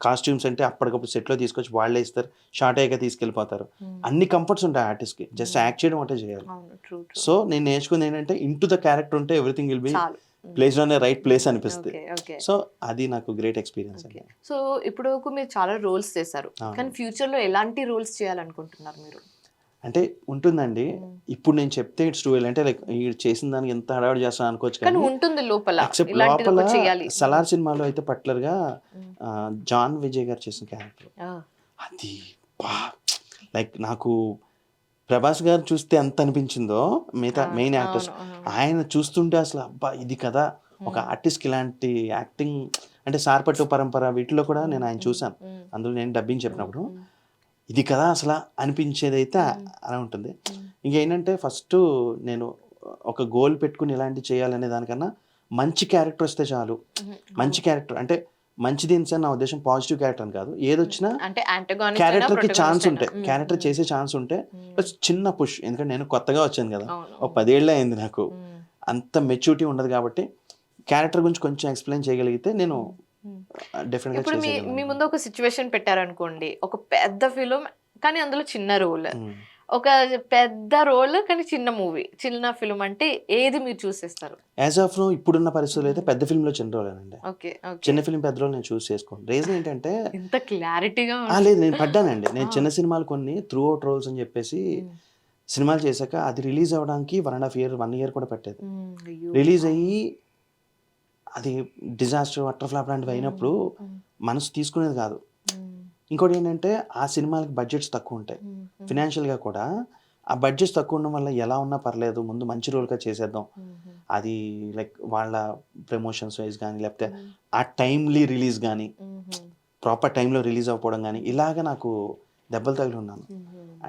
కాస్ట్యూమ్స్ అంటే అప్పటికప్పుడు సెట్లో తీసుకొచ్చి వాళ్ళే ఇస్తారు, షార్ట్ అయ్యాక తీసుకెళ్ళిపోతారు. అన్ని కంఫర్ట్స్ ఉంటాయి ఆర్టిస్ట్కి, జస్ట్ యాక్ట్ చేయడం ఒకటే చేయాలి. సో నేను నేర్చుకుంది ఏంటంటే ఇంటూ ద క్యారెక్టర్ ఉంటే everything will be place on right place అనిపిస్తుంది. సో అది నాకు గ్రేట్ ఎక్స్పీరియన్స్. సో ఇప్పుడు మీరు చాలా రోల్స్ చేశారు, కానీ ఫ్యూచర్ లో ఎలాంటి రోల్స్ చేయాలనుకుంటున్నారు మీరు? అంటే ఉంటుందండి, ఇప్పుడు నేను చెప్తే ఇట్స్ టూ అంటే లైక్ చేసిన దానికి ఎంత హడావిడి చేస్తాను అనుకోవచ్చు, కానీ ఉంటుంది లోపల. సలార్ సినిమాలో అయితే పర్టికులర్ గా జాన్ విజయ్ గారు చేసిన క్యారెక్టర్ అది లైక్ నాకు ప్రభాస్ గారు చూస్తే ఎంత అనిపించిందో మిగతా మెయిన్ యాక్టర్స్, ఆయన చూస్తుంటే అసలు అబ్బా ఇది కదా ఒక ఆర్టిస్ట్కి ఇలాంటి యాక్టింగ్ అంటే సార్పట్టు పరంపర వీటిలో కూడా నేను ఆయన చూశాను. అందులో నేను డబ్బింగ్ చెప్పినప్పుడు ఇది కదా అసలు అనిపించేది అయితే అలా ఉంటుంది. ఇంకేంటంటే ఫస్ట్ నేను ఒక గోల్ పెట్టుకుని ఇలాంటి చేయాలనే దానికన్నా మంచి క్యారెక్టర్ వస్తే చాలు. మంచి క్యారెక్టర్ అంటే మంచిది నా ఉద్దేశం పాజిటివ్ క్యారెక్టర్ అని కాదు, ఏదొచ్చినా క్యారెక్టర్కి ఛాన్స్ ఉంటే, క్యారెక్టర్ చేసే ఛాన్స్ ఉంటే చిన్న పుష్. ఎందుకంటే నేను కొత్తగా వచ్చాను కదా, ఒక 10 ఏళ్ళే అయింది నాకు, అంత మెచ్యూరిటీ ఉండదు కాబట్టి క్యారెక్టర్ గురించి కొంచెం ఎక్స్ప్లెయిన్ చేయగలిగితే నేను డెఫినెట్ గా. ఇప్పుడు మీ ముందు ఒక సిచ్యువేషన్ పెట్టారనుకోండి, ఒక పెద్ద ఫిలిం కానీ అందులో చిన్న రోల్, ఒక పెద్ద రోల్ కానీ చిన్న మూవీ, చిన్న ఫిల్మ్ అంటే ఏది మీరు చూసేస్తారు? యాజ్ ఆఫ్ నో ఇప్పుడున్న పరిస్థితుల్లో అయితే పెద్ద ఫిల్మ్ లో చిన్న రోల్ అండి. చిన్న ఫిల్మ్ పెద్ద రోల్ నేను చూస్ చేసుకోను. రీజన్ ఏంటంటే ఇంత క్లారిటీగా లేదు, నేను పడ్డానండి. నేను చిన్న సినిమాలు కొన్ని త్రూ అవుట్ రోల్స్ అని చెప్పేసి సినిమాలు చేశాక అది రిలీజ్ అవ్వడానికి 1.5 year 1 year కూడా పట్టేది. రిలీజ్ అయ్యి అది డిజాస్టర్ అటర్ ఫ్లాప్ లాంటివి అయినప్పుడు మనసు తీసుకునేది కాదు. ఇంకోటి ఏంటంటే ఆ సినిమాలకి బడ్జెట్స్ తక్కువ ఉంటాయి, ఫినాన్షియల్గా కూడా ఆ బడ్జెట్స్ తక్కువ ఉండడం వల్ల ఎలా ఉన్నా పర్లేదు ముందు మంచి రోల్గా చేసేద్దాం, అది లైక్ వాళ్ళ ప్రమోషన్స్ వైజ్ కానీ లేకపోతే ఆ టైమ్లీ రిలీజ్ కానీ ప్రాపర్ టైంలో రిలీజ్ అవ్వకపోవడం కానీ ఇలాగ నాకు దెబ్బలు తగిలి ఉన్నాను.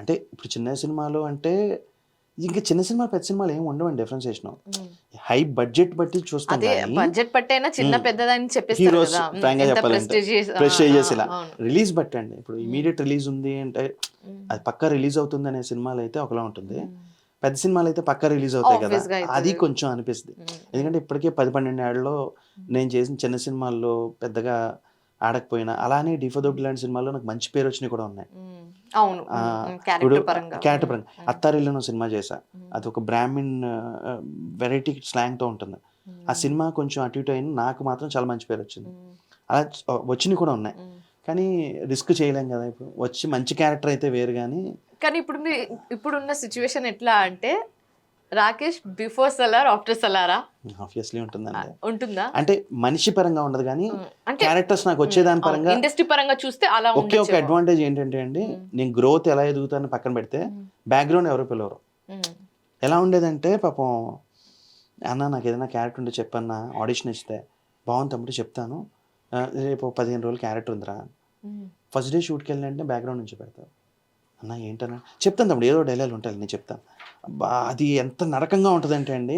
అంటే ఇప్పుడు చిన్న సినిమాలు అంటే ఇంకా చిన్న సినిమా పెద్ద సినిమాలు ఏమి ఉండవండి, డిఫరెన్సియేషన్ హై బడ్జెట్ బట్టి చూస్తాం. బడ్జెట్ పట్టైనా చిన్న పెద్దదని హీరోస్ ఫ్రాంక్గా చెప్పాలంటే ప్రెస్టేజియస్ ఇలా రిలీజ్ బట్టి అండి. ఇప్పుడు ఇమీడియట్ రిలీజ్ ఉంది అంటే అది పక్కా రిలీజ్ అవుతుంది అనే సినిమాలు అయితే ఒకలా ఉంటుంది, పెద్ద సినిమాలు అయితే పక్కా రిలీజ్ అవుతాయి కదా, అది కొంచెం అనిపిస్తుంది. ఎందుకంటే ఇప్పటికే 10-12 ఏళ్ళలో నేను చేసిన చిన్న సినిమాల్లో పెద్దగా ఆడకపోయినా అలానే డిఫోదోబ్ లాంటి సినిమాల్లో నాకు మంచి పేరు వచ్చినవి కూడా ఉన్నాయి. ఇప్పుడు క్యారెక్టర్ పరంగా అత్తారిల్లును సినిమా చేశా, అది ఒక బ్రాహ్మిన్ వెరైటీ స్లాంగ్తో ఉంటుంది. ఆ సినిమా కొంచెం అటు ఇటు అయినా నాకు మాత్రం చాలా మంచి పేరు వచ్చింది. అలా వచ్చినవి కూడా ఉన్నాయి, కానీ రిస్క్ చేయలేం కదా. ఇప్పుడు వచ్చి మంచి క్యారెక్టర్ అయితే వేరు కానీ ఇప్పుడున్న సిచ్యువేషన్ ఎట్లా అంటే రాకేష్ బిఫోర్ సలార్ ఆఫ్టర్ సలారా? ఆబ్వియస్లీ ఉంటుందండి. ఉంటుందా అంటే మనిషి పరంగా ఉండదు కానీ క్యారెక్టర్స్ నాకు వచ్చేదాని పరంగా ఇండస్ట్రీ పరంగా చూస్తే అలా ఒకే ఒక అడ్వాంటేజ్ ఏంటంటే అండి, నేను గ్రోత్ ఎలా ఎదుగుతాను పక్కన పెడితే బ్యాక్గ్రౌండ్ ఎవరు పిలవరు. ఎలా ఉండేదంటే పాపం అన్న నాకు ఏదైనా క్యారెక్టర్ ఉంటే చెప్పన్నా, ఆడిషన్ ఇస్తే బాగుంది తమ్ముడు చెప్తాను, రేపు 15 రోజులు క్యారెక్టర్ ఉందిరా, ఫస్ట్ డే షూట్కి వెళ్ళినంటే బ్యాక్గ్రౌండ్ నుంచి పెడతారు. అన్న ఏంటన్నా చెప్తాను తమ్ముడు, ఏదో డైలాగ్ ఉంటాయి నేను చెప్తాను. అది ఎంత నరకంగా ఉంటుందంటే అండి,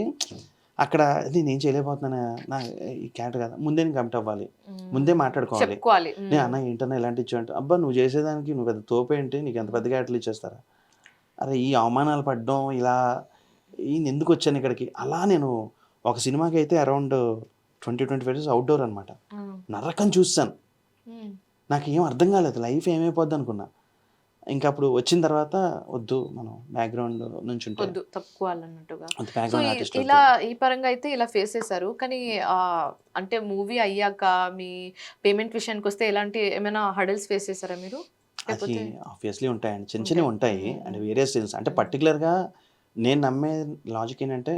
అక్కడ అది నేను చేయలేకపోతున్నాను, నా ఈ క్యారెక్టర్ కదా, ముందే నేను కమిట్ అవ్వాలి, ముందే మాట్లాడుకోవాలి. నేను అన్న ఏంటన్నా ఇలాంటి ఇచ్చావంటే, అబ్బా నువ్వు చేసేదానికి నువ్వు పెద్ద తోపేంటి, నీకు ఎంత పెద్ద క్యారెక్టర్లు ఇచ్చేస్తారా, అరే ఈ అవమానాలు పడడం ఇలా ఈయన ఎందుకు వచ్చాను ఇక్కడికి. అలా నేను ఒక సినిమాకి అయితే అరౌండ్ 20-25 days అవుట్డోర్ అనమాట, నరకం చూస్తాను. నాకు ఏం అర్థం కాలేదు, లైఫ్ ఏమైపోద్ది అనుకున్నా. ఇంకా అప్పుడు వచ్చిన తర్వాత వద్దు మనం బ్యాక్గ్రౌండ్ నుంచి తప్పుకోవాలన్నట్టుగా ఇలా ఈ పరంగా అయితే ఇలా ఫేస్ చేశారు. కానీ అంటే మూవీ అయ్యాక మీ పేమెంట్ విషయానికి వస్తే ఎలాంటి ఏమైనా హడల్స్ ఫేస్ చేశారా మీరు? అది ఆబ్వియస్లీ ఉంటాయండి, చిన్న చిన్నవి ఉంటాయి. అండ్ వేరియస్ థింగ్స్ అంటే పర్టికులర్గా నేను నమ్మే లాజిక్ ఏంటంటే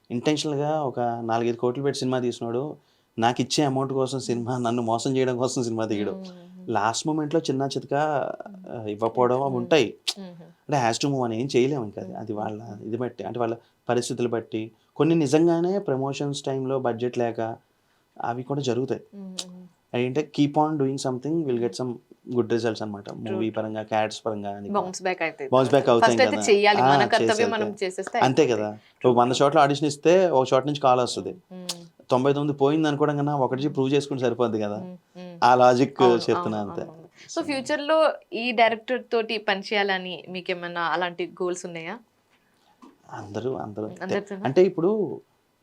ఇంటెన్షనల్గా ఒక 4-5 కోట్లు పెట్టి సినిమా తీసినాడు, నాకు ఇచ్చే అమౌంట్ కోసం సినిమా, నన్ను మోసం చేయడం కోసం సినిమా తీయడు. లాస్ట్ మూమెంట్లో చిన్న చితక ఇవ్వకపోవడం అవి ఉంటాయి. అంటే హ్యాస్ టు మూవ్ అని ఏం చేయలేము ఇంకా, అది వాళ్ళ ఇది బట్టి, అంటే వాళ్ళ పరిస్థితులు బట్టి. కొన్ని నిజంగానే ప్రమోషన్స్ టైంలో బడ్జెట్ లేక అవి కూడా జరుగుతాయి. ఏంటంటే keep on doing something, will get some good results అనమాట. మూవీ పరంగా, క్యారెక్టర్స్ పరంగా బౌన్స్ బ్యాక్ అవుతాయి కదా. చేయాలి, మన కర్తవ్యం మనం చేసేస్తే అంతే కదా. 100 షాట్లు ఆడిషన్ ఇస్తే ఒక షాట్ నుంచి కాల్ వస్తుంది, 99 పోయింది అనుకోవడం కన్నా ఒకటి ప్రూవ్ చేసుకుంటే సరిపోద్ది కదా. ఆ లాజిక్ చెప్తున్నా అంతే. సో ఫ్యూచర్ లో ఈ డైరెక్టర్ తోటి పనిచేయాలని మీకు ఏమన్నా అలాంటి గోల్స్ ఉన్నాయా? అందరూ అంటే ఇప్పుడు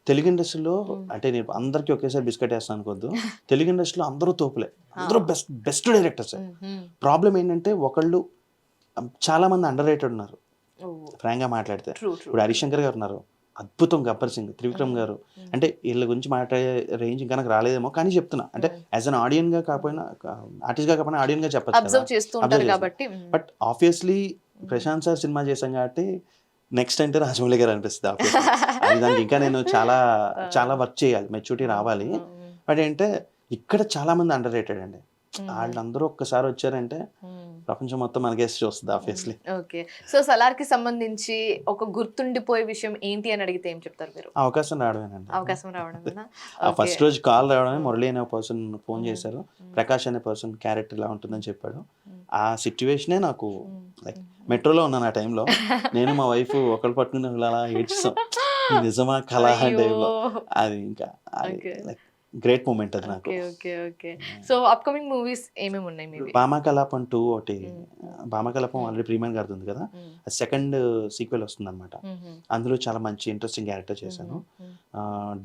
తెలుగు ఇండస్ట్రీలో, అంటే నేను అందరికీ ఒకేసారి బిస్కెట్ వేస్తాను అనుకోద్దు, తెలుగు ఇండస్ట్రీలో అందరూ తోపులే, అందరూ బెస్ట్ డైరెక్టర్స్. ప్రాబ్లం ఏంటంటే ఒకళ్ళు చాలా మంది అండర్ రేటెడ్ ఉన్నారు ఫ్రాంక్ గా మాట్లాడితే. ఇప్పుడు హరిశంకర్ గారు ఉన్నారు, అద్భుతం. గబ్బర్ సింగ్, త్రివిక్రమ్ గారు, అంటే వీళ్ళ గురించి మాట్లాడే రేంజ్ ఇంకా నాకు రాలేదేమో, కానీ చెప్తున్నా అంటే యాజ్ అన్ ఆడియన్ గా కాకపోయినా, ఆర్టిస్ట్ గా కాకపోయినా ఆడియన్ గా చెప్పచ్చు. But obviously Prashanth sir cinema చేశాం కాబట్టి నెక్స్ట్ అంటే రాజమౌళి గారు అనిపిస్తుంది. అది దానికి ఇంకా నేను చాలా వర్క్ చేయాలి, మెచ్యూరిటీ రావాలి. బట్ ఏంటంటే ఇక్కడ చాలా మంది అండర్ రేటెడ్ అండి. వాళ్ళందరూ ఒక్కసారి వచ్చారంటే ప్రపంచం మొత్తం మనకేసి చూస్తుంది ఆబ్వియస్లీ. ఓకే. సో సలార్ కి సంబంధించి ఒక గుర్తుండిపోయే విషయం ఏంటి అని అడిగితే ఏం చెప్తారు మీరు? అవకాశం రావడమేనండి. అవకాశం రావడం. ఫస్ట్ రోజు కాల్ రావడమే, మురళి అనే పర్సన్ ఫోన్ చేశారు, ప్రకాష్ అనే పర్సన్ క్యారెక్టర్ ఇలా ఉంటుందని చెప్పాడు. ఆ సిచ్యువేషనే నాకు లైక్ మెట్రోలో ఉన్నాను ఆ టైంలో, నేను మా వైఫ్ ఒకళ్ళు పట్టుకుని అలా ఏడ్చాం, నిజమా కళ అంటే అది ఇంకా లైక్ గ్రేట్ మూమెంట్ అది నాకు. సో అప్కమింగ్ మూవీస్ ఏమేమి ఉన్నాయి మీవి? భామకలాపం 2 ఒకటి, భామకలాపం ఆల్రెడీ ప్రీమియర్ గారిది ఉంది కదా, అది సెకండ్ సీక్వెల్ వస్తుంది అనమాట. అందులో చాలా మంచి ఇంట్రెస్టింగ్ క్యారెక్టర్ చేశాను.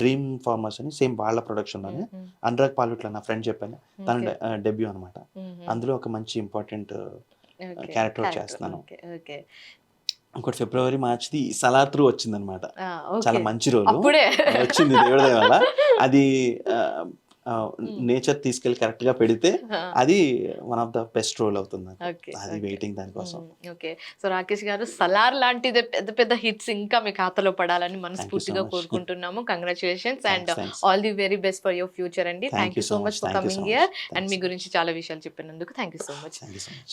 డ్రీమ్ ఫార్మర్స్ అని సేమ్ వాళ్ళ ప్రొడక్షన్ లోనే, అనురాగ్ పాల్విట్ల నా ఫ్రెండ్ చెప్పాను, తన డెబ్యూ అనమాట. అందులో ఒక మంచి ఇంపార్టెంట్ క్యారెక్టర్ చేస్తున్నాను. ఇంకోటి ఫిబ్రవరి మార్చిది సలార్ 3 వచ్చింది అనమాట. చాలా మంచి రోజు వచ్చింది దేవుడి దయ వల్ల. అది నేచర్ తీసుకెళ్లి కరెక్ట్ గా పెడితే అది one of the best role అవుతుంది. అది వెయిటింగ్ దానికోసం. ఓకే. సో రాకేష్ గారు, సలార్ లాంటిది పెద్ద పెద్ద హిట్స్ ఇంకా మీ ఖాతాలో పడాలని మనస్ఫూర్తిగా కోరుకుంటున్నాము. Congratulations and all the very best for your future అండి. Thank you so much for coming here and మీ గురించి చాలా విషయాలు చెప్పినందుకు thank you so much.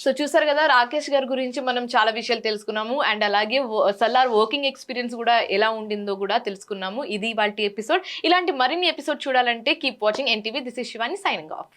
So చూసారు కదా, రాకేష్ గారి గురించి మనం చాలా విషయాలు తెలుసుకున్నాము అండ్ అలాగే సలార్ వర్కింగ్ ఎక్స్పీరియన్స్ కూడా ఎలా ఉండిందో కూడా తెలుసుకున్నాము. ఇది వాటి ఎపిసోడ్. ఇలాంటి మరిన్ని ఎపిసోడ్ చూడాలంటే keep watching NTV. This is Shivani signing off.